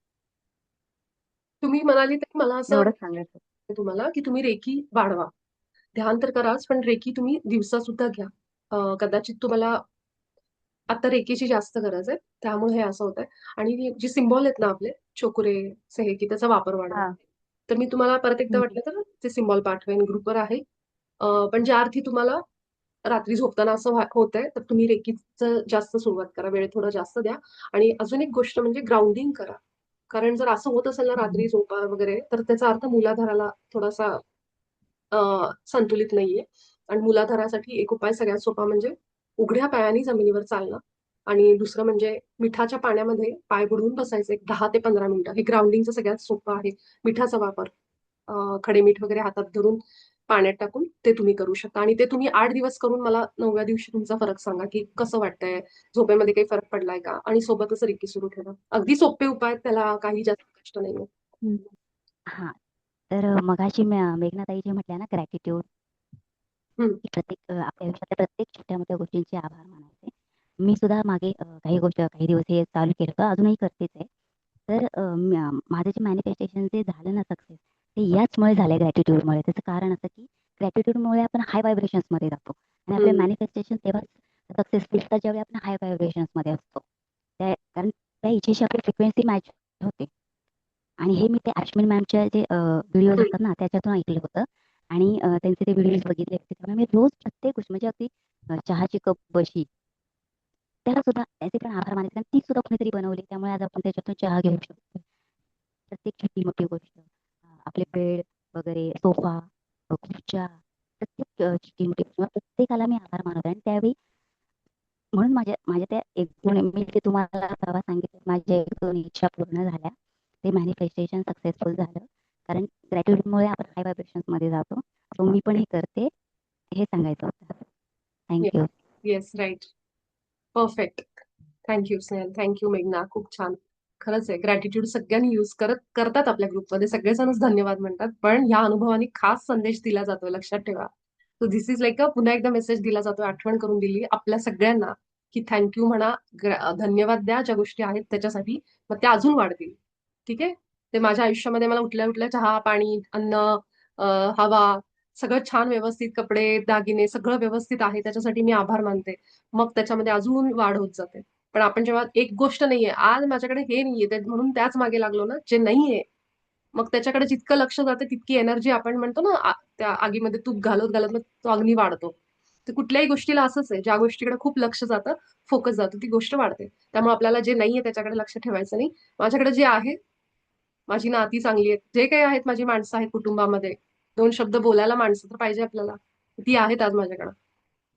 तुम्ही म्हणाली तर मला असं एवढंच सांगायचं. तुम्हाला की तुम्ही रेकी वाढवा. ध्यान तर कराच, पण रेकी तुम्ही दिवसा सुद्धा घ्या. कदाचित तुम्हाला आता रेकीची जास्त गरज आहे, त्यामुळे हे असं होतंय. आणि जे सिम्बॉल आहेत ना आपले, चोकुरे, सेहेकी, त्याचा वापर वाढवा. हा. तर मी तुम्हाला परत एकदा हम्म. वाटलं तर ते सिम्बॉल पाठवेन, ग्रुपवर आहे. पण ज्या अर्थी तुम्हाला रात्री झोपताना असं होतंय, तर तुम्ही रेकीचं जास्त सुरुवात करा. वेळ थोडा जास्त द्या. आणि अजून एक गोष्ट म्हणजे ग्राउंडिंग करा. कारण जर असं होत असेल ना रात्री झोपा वगैरे, तर त्याचा अर्थ मूलाधाराला थोडासा संतुलित नाहीये. आणि मूलाधारासाठी एक उपाय सगळ्यात सोपा म्हणजे उघड्या पायाने जमिनीवर चालणं. आणि दुसरं म्हणजे मिठाच्या पाण्यामध्ये पाय बुडवून बसायचं एक 10 ते 15 मिनिटं. हे ग्राउंडिंगचं सगळ्यात सोपं आहे. मिठाचा वापर, खडे मीठ वगैरे हातात धरून पाण्यात टाकून ते तुम्ही करू शकता. आणि ते तुम्ही 8 दिवस करून मला 9व्या दिवशी तुमचा फरक सांगा, की कसं वाटतंय? झोपेमध्ये काही फरक पडलाय का? आणि सोबतच रेकी सुरू ठेवा. अगदी सोपे उपाय आहेत, त्याला काही जास्त कष्ट नाहीये. हम्म. हां. तर मगाशी मेघनाताई जे म्हटल्या ना ग्रॅटिट्यूड, हं. की आपल्या आयुष्यातल्या प्रत्येक छोट्या-मोठ्या गोष्टींचे आभार मानायचे. मी सुद्धा मागे काही दिवस हे चालू केलं होतं, अजूनही करतेच आहे. तर माझं जे मॅनिफेस्टेशन जे झालं ना सक्सेस, ते याचमुळे झालंय ग्रॅटिट्यूडमुळे. त्याचं कारण असं की ग्रॅटिट्यूडमुळे आपण हाय व्हायब्रेशन्समध्ये जातो आणि आपलं हं. मॅनिफेस्टेशन तेव्हाच सक्सेस दिसतं ज्यावेळी आपण हाय व्हायब्रेशन्समध्ये असतो. कारण त्या इच्छेशी आपली फ्रिक्वेन्सी मॅच होते. आणि हे मी ते अश्विन मॅमच्या जे व्हिडिओज हं. असतात ना त्याच्यातून ऐकलं होतं आणि त्यांचे ते व्हिडिओज बघितले होते. त्यामुळे मी रोज प्रत्येक गोष्ट म्हणजे अगदी चहाची कप बशी त्याला सुद्धा त्याचे पण आभार मानायचे कारण ती सुद्धा कोणीतरी बनवली. त्यामुळे आज आपण त्याच्यातून चहा घेऊ शकतो. प्रत्येक छोटी-मोठी गोष्ट आपले बेड वगैरे, सोफा, खुर्च्या प्रत्येक छोटी-मोठी प्रत्येकाला मी आभार मानत आहे आणि त्यावेळी म्हणून माझ्या माझ्या त्या 1-2 मी जे तुम्हाला परवा सांगितलं माझ्या 1-2 इच्छा पूर्ण झाल्या. ते मॅनिफेस्टेशन सक्सेसफुल झालं. कारण ग्रॅटिट्यूडमुळे आपण हाय व्हायब्रेशन्समध्ये जातो. सो मी पण हे करते. हे सांगायचं होतं. Thank you. Yes, right. Perfect. Thank you Snehal. Thank you मेघना. खूप छान. खरंच आहे, ग्रॅटिट्यूड सगळ्यांनी यूज करतात आपल्या ग्रुपमध्ये. सगळेजणच धन्यवाद म्हणतात. पण ह्या अनुभवाने खास संदेश दिला जातोय, लक्षात ठेवा. सो धिस इज लाइक पुन्हा एकदा मेसेज दिला जातोय, आठवण करून दिली आपल्या सगळ्यांना, की थँक म्हणा, धन्यवाद द्या ज्या गोष्टी आहेत त्याच्यासाठी. मग त्या अजून वाढतील. ठीक आहे? ते माझ्या आयुष्यामध्ये मला उठल्या-उठल्या चहा, पाणी, अन्न, हवा सगळं छान व्यवस्थित, कपडे, दागिने सगळं व्यवस्थित आहे. त्याच्यासाठी मी आभार मानते. मग त्याच्यामध्ये अजून वाढ होत जाते. पण आपण जेव्हा एक गोष्ट नाहीये, आज माझ्याकडे हे नाहीये, म्हणून त्याच मागे लागलो ना, जे नाहीये, मग त्याच्याकडे जितकं लक्ष जातं तितकी एनर्जी आपण म्हणतो ना, त्या आगीमध्ये तूप घालत-घालत मग तो अग्नी वाढतो. तर कुठल्याही गोष्टीला असंच आहे, ज्या गोष्टीकडे खूप लक्ष जातं, फोकस जातो, ती गोष्ट वाढते. त्यामुळे आपल्याला जे नाहीये त्याच्याकडे लक्ष ठेवायचं नाही. माझ्याकडे जे आहे, माझी नाती चांगली आहेत, जे काही आहेत माझी माणसं आहेत कुटुंबामध्ये, 2 शब्द बोलायला माणसं तर पाहिजे आपल्याला. ती आहेत आज माझ्याकडं.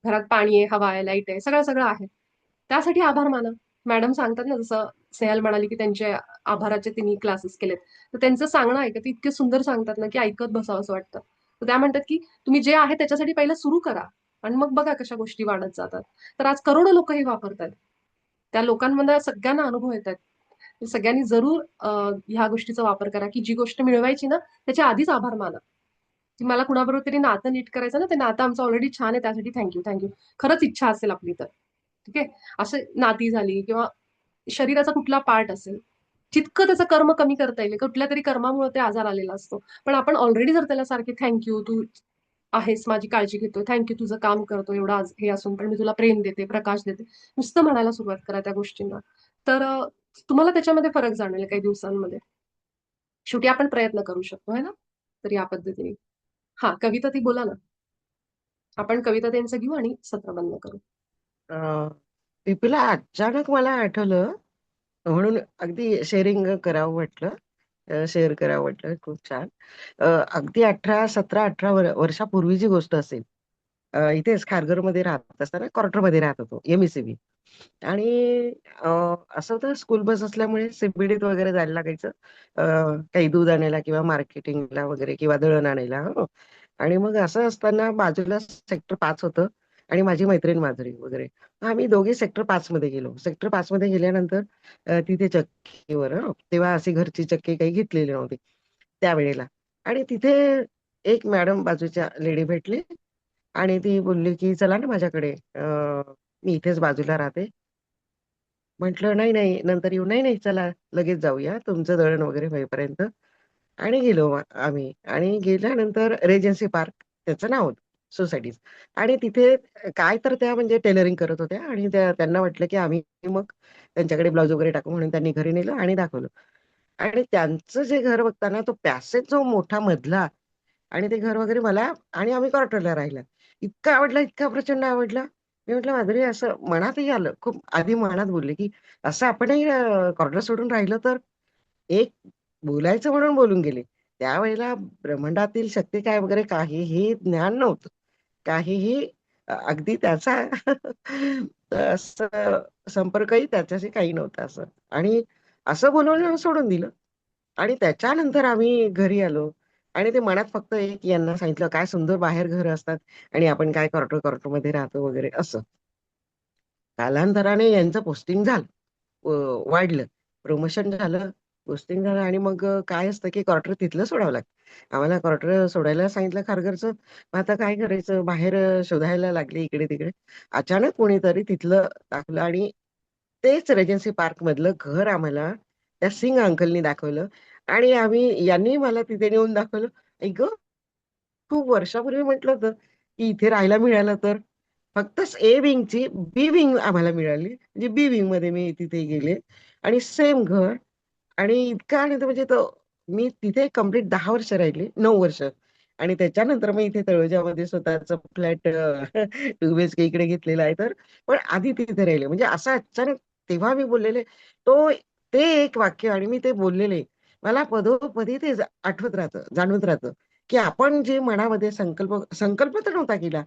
घरात पाणी आहे, हवा आहे, लाईट आहे, सगळं आहे. त्यासाठी आभार माना. मॅडम सांगतात ना, जसं स्नेहल म्हणाली, की त्यांचे आभाराचे तिन्ही क्लासेस केलेत. तर त्यांचं सांगणं ऐका, ते इतके सुंदर सांगतात ना, की ऐकत बसावं असं वाटतं. तर त्या म्हणतात, की तुम्ही जे आहे त्याच्यासाठी पहिलं सुरू करा आणि मग बघा कशा गोष्टी वाढत जातात. तर आज करोडो लोक हे वापरतात. त्या लोकांमध्ये सगळ्यांना अनुभव येतात. तर सगळ्यांनी जरूर ह्या गोष्टीचा वापर करा, की जी गोष्ट मिळवायची ना, त्याच्या आधीच आभार माना. की मला कुणाबरोबर तरी नातं नीट करायचं ना, ते नातं आमचं ऑलरेडी छान आहे, त्यासाठी थँक खरंच इच्छा असेल आपली तर. ठीक आहे? असं नाती झाली किंवा शरीराचा कुठला पार्ट असेल, जितकं त्याचं कर्म कमी करता येईल, कुठल्यातरी कर्मामुळे ते आजार आलेला असतो. पण आपण ऑलरेडी जर त्याला सारखे तू आहेस, माझी काळजी घेतोय, तुझं काम करतो, एवढं आज हे असून पण मी तुला प्रेम देते, प्रकाश देते. नुसतं म्हणायला सुरुवात करा त्या गोष्टींना. तर तुम्हाला त्याच्यामध्ये फरक जाणवेल काही दिवसांमध्ये. शेवटी आपण प्रयत्न करू शकतो, है ना? तर या पद्धतीने. हां, कविता ती बोला ना. आपण कविता त्यांचं घेऊ आणि सत्र बंद करू. विपुला अचानक मला आठवलं म्हणून अगदी शेअरिंग करावं वाटलं, शेअर करावं वाटलं. खूप छान. अगदी 17-18 वर्षापूर्वीची गोष्ट असेल. इथेच खारघरमध्ये राहत असताना क्वार्टरमध्ये राहत होतो MSCB. आणि अ, असं होतं स्कूल बस असल्यामुळे CBDत वगैरे जायला लागायचं. अ, काही दूध आणायला किंवा मार्केटिंगला वगैरे किंवा दळण आणायला. हो. आणि मग असं असताना बाजूला सेक्टर 5 होतं आणि माझी मैत्रीण माधुरी वगैरे. आम्ही दोघे सेक्टर 5 मध्ये गेलो. सेक्टर 5 मध्ये गेल्यानंतर तिथे चक्कीवर तेव्हा अशी घरची चक्की काही घेतलेली नव्हती त्यावेळेला. आणि तिथे एक मॅडम बाजूच्या लेडी भेटली आणि ती बोलली की चला ना माझ्याकडे, मी इथेच बाजूला राहते. म्हटलं नाही नाही नंतर येऊ, नाही नाही चला लगेच जाऊया तुमचं दळण वगैरे होईपर्यंत. आणि गेलो आम्ही आणि गेल्यानंतर रेजन्सी पार्क त्याचं नाव होतं सोसायटीज. आणि तिथे काय तर त्या म्हणजे टेलरिंग करत होत्या आणि त्यांना वाटलं की आम्ही मग त्यांच्याकडे ब्लाऊज वगैरे टाकू म्हणून त्यांनी घरी नेलं आणि दाखवलं. आणि त्यांचं जे घर बघताना तो पॅसेज जो मोठा मधला आणि ते घर वगैरे मला आणि आम्ही क्वार्टरला राहिला. इतका आवडला, इतका प्रचंड आवडला. मी म्हटलं माधुरी असं मनातही आलं. खूप आधी मनात बोलले, की असं आपणही क्वार्टर सोडून राहिलं तर एक बोलायचं म्हणून बोलून गेले. त्यावेळेला ब्रह्मांडातील शक्ती काय वगैरे काहीही ज्ञान नव्हतं. काहीही अगदी त्याचा असं संपर्कही त्याच्याशी काही नव्हता असं. आणि असं बोलवून सोडून दिलं. आणि त्याच्यानंतर आम्ही घरी आलो आणि ते मनात फक्त एक यांना सांगितलं काय सुंदर बाहेर घर असतात आणि आपण काय क्वार्टर मध्ये राहतो वगैरे असं. कालांतराने यांचं पोस्टिंग झालं, वाढलं, प्रमोशन झालं, पोस्टिंग झालं आणि मग काय असतं की क्वार्टर तिथलं सोडावं लागतं. आम्हाला क्वार्टर सोडायला सांगितलं खारघरचं. मग आता काय करायचं बाहेर शोधायला लागले इकडे तिकडे. अचानक कोणीतरी तिथलं टाकलं आणि तेच रेजन्सी पार्क मधलं घर आम्हाला त्या सिंग अंकलनी दाखवलं. आणि यांनी मला तिथे नेऊन दाखवलं. आई ग, खूप वर्षापूर्वी म्हटलं होतं की इथे राहायला मिळालं तर. फक्त A विंगची B विंग आम्हाला मिळाली. म्हणजे B विंग मध्ये मी तिथे गेले आणि सेम घर. आणि इतका आनंद म्हणजे तो मी तिथे कंप्लीट 10 वर्ष राहिले, 9 वर्ष. आणि त्याच्यानंतर मी इथे तळोजामध्ये स्वतःचा फ्लॅट 2 BHK इकडे घेतलेला आहे. तर पण आधी तिथे राहिले म्हणजे असं अचानक तेव्हा मी बोललेले तो ते एक वाक्य आणि मी ते बोललेले मला पदोपदी ते आठवत राहतं, जाणवत राहतं, की आपण जे मनामध्ये संकल्प संकल्प तर नव्हता केला,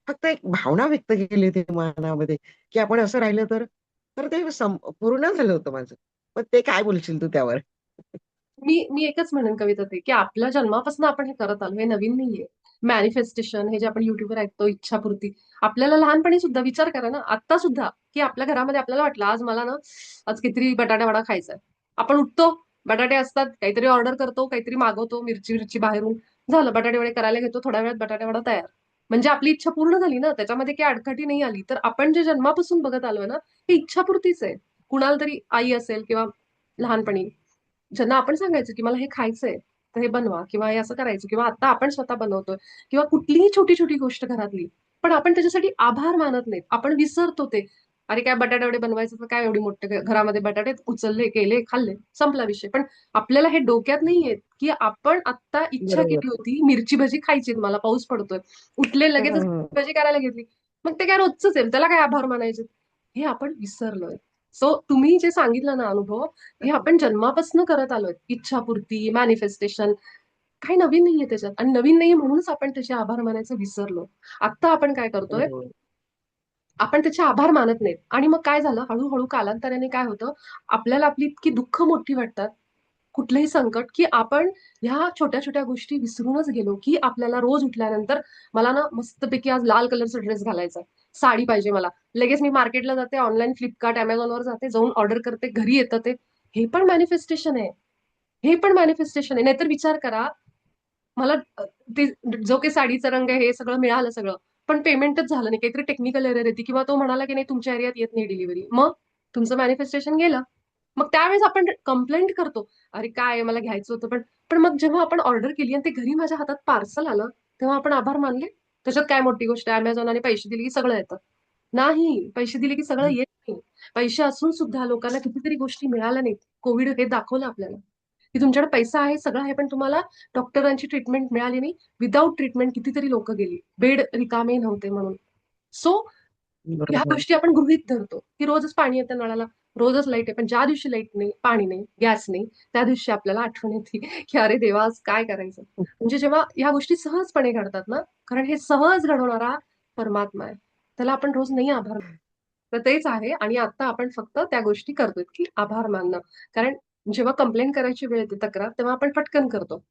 फक्त एक भावना व्यक्त केली होती मनामध्ये, की आपण असं राहिलं तर तर ते पूर्ण झालं होतं माझं. मग ते काय बोलशील तू त्यावर? मी एकच म्हणेन कविता ते, की आपल्या जन्मापासून आपण हे करत आलो, हे नवीन नाहीये. मॅनिफेस्टेशन हे जे आपण युट्यूबवर ऐकतो, इच्छापूर्ती. आपल्याला लहानपणी सुद्धा विचार करा ना, आता सुद्धा, की आपल्या घरामध्ये आपल्याला वाटलं आज मला ना आज काहीतरी बटाटा वडा खायचा आहे. आपण उठतो, बटाटे असतात, काहीतरी ऑर्डर करतो, काहीतरी मागवतो, मिरची मिरची बाहेरून. झालं, बटाटे वडे करायला घेतो, थोड्या वेळात बटाटे वडा तयार. म्हणजे आपली इच्छा पूर्ण झाली ना, त्याच्यामध्ये काही अडखटी नाही आली. तर आपण जे जन्मापासून बघत आलोय ना, हे इच्छापूर्तीच आहे. कुणाला तरी आई असेल किंवा लहानपणी ज्यांना आपण सांगायचं की मला हे खायचंय तर हे बनवा किंवा हे असं करायचं किंवा आता आपण स्वतः बनवतोय किंवा कुठलीही छोटी छोटी गोष्ट घरातली, पण आपण त्याच्यासाठी आभार मानत नाहीत. आपण विसरतो ते. अरे काय बटाटे वडे बनवायचं तर काय एवढी मोठे घरामध्ये बटाटे उचलले केले खाल्ले संपला विषय. पण आपल्याला हे डोक्यात नाही येत की आपण आता इच्छा बरोबर. केली होती मिरची भजी खायची, मला पाऊस पडतोय, उठले लगेचच हं, मिरची भजी करायला घेतली. मग ते काय रोजच आहे, त्याला काय आभार मानायचे, हे आपण विसरलोय. सो तुम्ही जे सांगितलं ना अनुभव, हे आपण जन्मापासून करत आलोय. इच्छापूर्ती, मॅनिफेस्टेशन, काही नवीन नाहीये त्याच्यात. आणि नवीन नाहीये म्हणूनच आपण त्याचे आभार मानायचं विसरलो. आता आपण काय करतोय, बरोबर. आपण त्याचे आभार मानत नाहीत. आणि मग काय झालं, हळूहळू कालांतराने काय होतं, आपल्याला आपली इतकी दुःख मोठी वाटतात, कुठलंही संकट, की आपण ह्या छोट्या छोट्या गोष्टी विसरूनच गेलो, की आपल्याला रोज उठल्यानंतर मला ना मस्तपैकी आज लाल कलरचा ड्रेस घालायचा आहे, साडी पाहिजे मला. लगेच मी मार्केटला जाते, ऑनलाईन फ्लिपकार्ट, अमेझॉनवर जाते, जाऊन ऑर्डर करते, घरी येतं ते. हे पण मॅनिफेस्टेशन आहे. हे पण मॅनिफेस्टेशन आहे. नाहीतर विचार करा, मला ते जो काही साडीचा रंग आहे हे सगळं मिळालं सगळं, पण पेमेंटच झालं नाही, काहीतरी टेक्निकल एरर येते किंवा तो म्हणाला की नाही तुमच्या एरियात येत नाही डिलिव्हरी, मग तुमचं मॅनिफेस्टेशन गेलं. मग त्यावेळेस आपण कंप्लेंट करतो, अरे काय आहे, मला घ्यायचं होतं पण. पण मग जेव्हा आपण ऑर्डर केली आणि ते घरी माझ्या हातात पार्सल आलं, तेव्हा आपण आभार मानले. त्याच्यात काय मोठी गोष्ट आहे, अमेझॉन पैसे दिले की सगळं येतं? नाही, पैसे दिले की सगळं येत नाही. पैसे असून सुद्धा लोकांना कितीतरी गोष्टी मिळाल्या नाहीत. कोविड हे दाखवलं आपल्याला, की तुमच्याकडे पैसा आहे, सगळं आहे, पण तुम्हाला डॉक्टरांची ट्रीटमेंट मिळाली नाही. विदाऊट ट्रीटमेंट कितीतरी लोक गेली, बेड रिकामे नव्हते म्हणून. सो ह्या बरोबर. गोष्टी आपण गृहीत धरतो, की रोजच पाणी येतं नळाला, रोजच लाईट आहे. पण ज्या दिवशी लाईट नाही, पाणी नाही, गॅस नाही, त्या दिवशी आपल्याला आठवण येते की अरे देवा आज काय करायचं. म्हणजे जेव्हा ह्या गोष्टी सहजपणे घडतात ना, कारण हे सहज घडवणारा परमात्मा आहे. त्याला आपण रोज नाही आभार तर तेच आहे आणि आता आपण फक्त त्या गोष्टी करतोय की आभार मानणं. कारण जेव्हा कंप्लेंट करायची वेळ येते तक्रार, तेव्हा आपण पटकन करतो.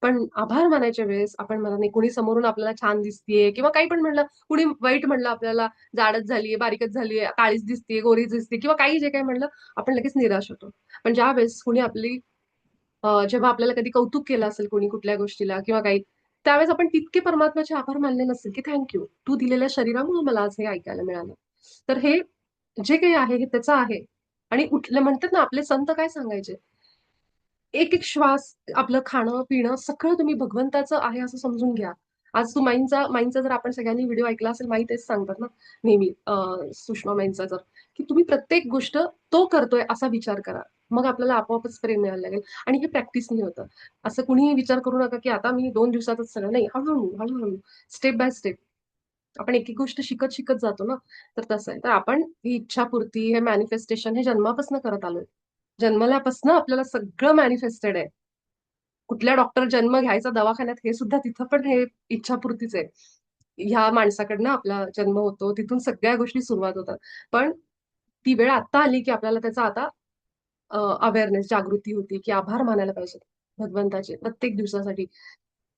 पण आभार मानायच्या वेळेस आपण म्हणत नाही. कोणी समोरून आपल्याला छान दिसतीये किंवा काही पण म्हणलं, कुणी वाईट म्हणलं आपल्याला, जाडच झालीये, बारीकच झालीये, काळीच दिसतीये, गोरीच दिसते किंवा काही जे काही म्हणलं, आपण लगेच निराश होतो. पण ज्यावेळेस कुणी आपली जेव्हा आपल्याला कधी कौतुक केलं असेल कोणी कुठल्या गोष्टीला किंवा काही, त्यावेळेस आपण तितके परमात्म्याचे आभार मानले नसतील की थँक यू. तू दिलेल्या शरीरामुळे मला आज हे ऐकायला मिळालं. तर हे जे काही आहे हे त्याचं आहे. आणि उठलं म्हणतात ना आपले संत काय सांगायचे, एक एक श्वास, आपलं खाणं-पिणं सगळं तुम्ही भगवंताचं आहे असं समजून घ्या. आज तू माईंचा जर आपण सगळ्यांनी व्हिडिओ ऐकला असेल, माई तेच सांगतात ना नेहमी सुषमा माईंचा जर, की तुम्ही प्रत्येक गोष्ट तो करतोय असा विचार करा. मग आपल्याला आपोआपच प्रेम मिळायला लागेल आणि हे प्रॅक्टिसनी होतं. असं कुणीही विचार करू नका, की आता मी 2 दिवसातच सगळं नाही, हळू-हळू, स्टेप बाय स्टेप. आपण एक-एक गोष्ट शिकत-शिकत जातो ना, तर तसं आहे. तर आपण ही इच्छापूर्ती, हे मॅनिफेस्टेशन हे जन्मापासून करत आलोय. जन्मल्यापासून आपल्याला सगळं मॅनिफेस्टेड आहे. कुठल्या डॉक्टर जन्म घ्यायचा दवाखान्यात हे सुद्धा तिथं पण हे इच्छापूर्तीच आहे. ह्या माणसाकडनं आपला जन्म होतो. तिथून सगळ्या गोष्टी सुरुवात होतात. पण ती वेळ आता आली, की आपल्याला त्याचा आता अवेअरनेस, जागृती होती, की आभार मानायला पाहिजे भगवंताचे प्रत्येक दिवसासाठी.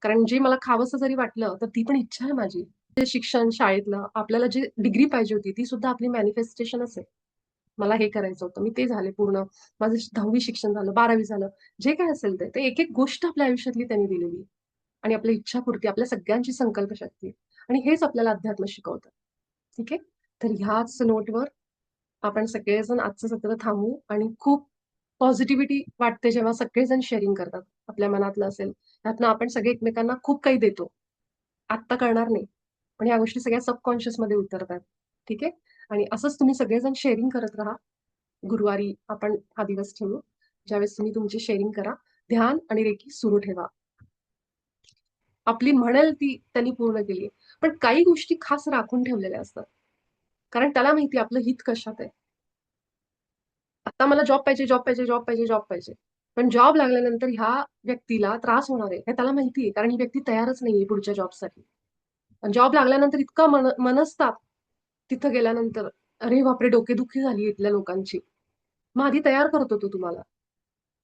कारण जे मला खावंसं जरी वाटलं, तर ती पण इच्छा आहे माझी. ते शिक्षण शाळेतलं आपल्याला जी डिग्री पाहिजे होती, ती सुद्धा आपली मॅनिफेस्टेशनच आहे. मला हे करायचं होतं. मी ते झाले पूर्ण. माझं 10वी शिक्षण झालं, 12वी झालं. जे काही असेल ते. ते एक-एक गोष्ट आपल्या आयुष्यातली त्यांनी दिलेली आणि आपल्या इच्छापूर्ती, आपल्या सगळ्यांची संकल्पशक्ती आणि हेच आपल्याला अध्यात्म शिकवतं. ठीक आहे? तर ह्याच नोटवर आपण सगळेजण आजचं सत्र थांबवू आणि खूप पॉझिटिव्हिटी वाटते जेव्हा सगळेजण शेअरिंग करतात. आपल्या मनातलं असेल. त्यातनं आपण सगळे एकमेकांना खूप काही देतो. आत्ता कळणार नाही. पण ह्या गोष्टी सगळ्या सबकॉन्शियसमध्ये उतरतात. ठीक आहे? आणि असंच तुम्ही सगळेजण शेअरिंग करत राहा. गुरुवारी आपण हा दिवस ठेवू. ज्यावेळेस तुम्ही तुमची शेअरिंग करा. ध्यान आणि रेकी सुरू ठेवा. आपली म्हणेल ती त्यांनी पूर्ण केली. पण काही गोष्टी खास राखून ठेवलेल्या असतात. कारण त्याला माहिती आपलं हित कशात आहे. आता मला जॉब पाहिजे, जॉब पाहिजे, जॉब पाहिजे, जॉब पाहिजे. पण जॉब लागल्यानंतर ह्या व्यक्तीला त्रास होणार आहे, हे त्याला माहिती आहे. कारण ही व्यक्ती तयारच नाहीये पुढच्या जॉबसाठी. जॉब लागल्यानंतर इतका मनस्ताप तिथं गेल्यानंतर, अरे बापरे! डोकेदुखी झाली इथल्या लोकांची. मग आधी तयार करतो तो तुम्हाला.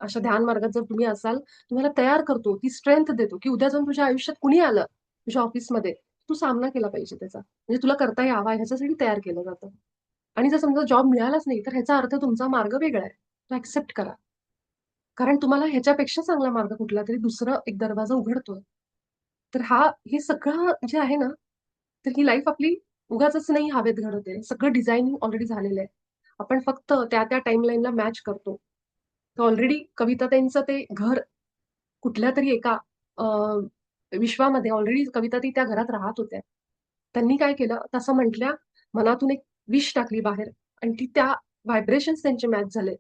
अशा ध्यान मार्गात जर तुम्ही असाल, तुम्हाला तयार करतो, ती स्ट्रेंथ देतो, की उद्या जाऊन तुझ्या आयुष्यात कुणी आलं, तुझ्या ऑफिसमध्ये, तू सामना केला पाहिजे त्याचा. म्हणजे तुला करता यावा ह्याच्यासाठी तयार केलं जातं. आणि जर समजा जॉब मिळालाच नाही, तर ह्याचा अर्थ तुमचा मार्ग वेगळा आहे. तो ॲक्सेप्ट करा. कारण तुम्हाला ह्याच्यापेक्षा चांगला मार्ग कुठलातरी दुसरं एक दरवाजा उघडतोय. तर हे सगळं जे आहे ना, तर ही लाईफ आपली उगाचच नाही हवेत घडत आहे. सगळं डिझायनिंग ऑलरेडी झालेलं आहे. आपण फक्त त्या टाईमलाईनला मॅच करतो. तर ऑलरेडी कविताताईंचं ते घर कुठल्यातरी एका अ, विश्वामध्ये ऑलरेडी कविताताई त्या घरात राहत होत्या. त्यांनी काय केलं, तसं म्हटल्या, मनातून एक विश टाकली बाहेर आणि ती त्या व्हायब्रेशन्स त्यांचे मॅच झाले.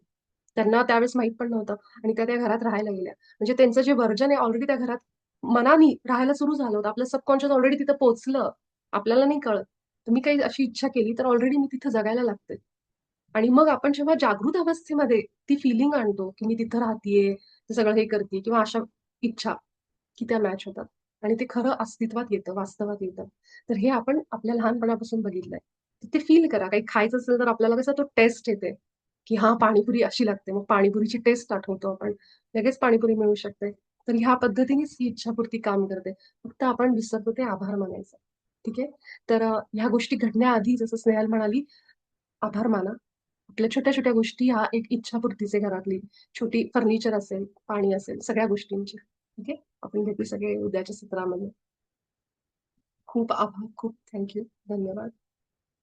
त्यांना त्यावेळेस माहीत पण नव्हतं आणि त्या घरात राहायला गेल्या. म्हणजे त्यांचं जे व्हर्जन आहे ऑलरेडी त्या घरात मनानी राहायला सुरू झालं होतं. आपलं सबकॉन्शियस ऑलरेडी तिथं पोहोचलं. आपल्याला नाही कळत. तर मी काही अशी इच्छा केली तर ऑलरेडी मी तिथं जगायला लागते. आणि मग आपण जेव्हा जागृत अवस्थेमध्ये ती फिलिंग आणतो, की मी तिथं राहतीये, ते सगळं हे करतीये किंवा अशा इच्छा, की त्या मॅच होतात. आणि ते खरं अस्तित्वात येतं, वास्तवात येतं. तर हे आपण आपल्या लहानपणापासून बघितलंय. तर ते फील करा. काही खायचं असेल तर आपल्याला कसं तो टेस्ट येते, की हां, पाणीपुरी अशी लागते. मग पाणीपुरीची टेस्ट आठवतो आपण. लगेच पाणीपुरी मिळू शकते. तर ह्या पद्धतीनेच ही इच्छापूर्ती काम करते. फक्त आपण विसरतो ते आभार मानायचं. ठीक आहे? तर ह्या गोष्टी घडण्याआधी जसं स्नेहल म्हणाली, आभार माना. आपल्या छोट्या-छोट्या गोष्टी ह्या एक इच्छापूर्तीचे घरातली. छोटी फर्निचर असेल, पाणी असेल, सगळ्या गोष्टींची. ठीक आहे? आपण भेटू सगळे उद्याच्या सत्रामध्ये. खूप आभार. खूप थँक यू. धन्यवाद.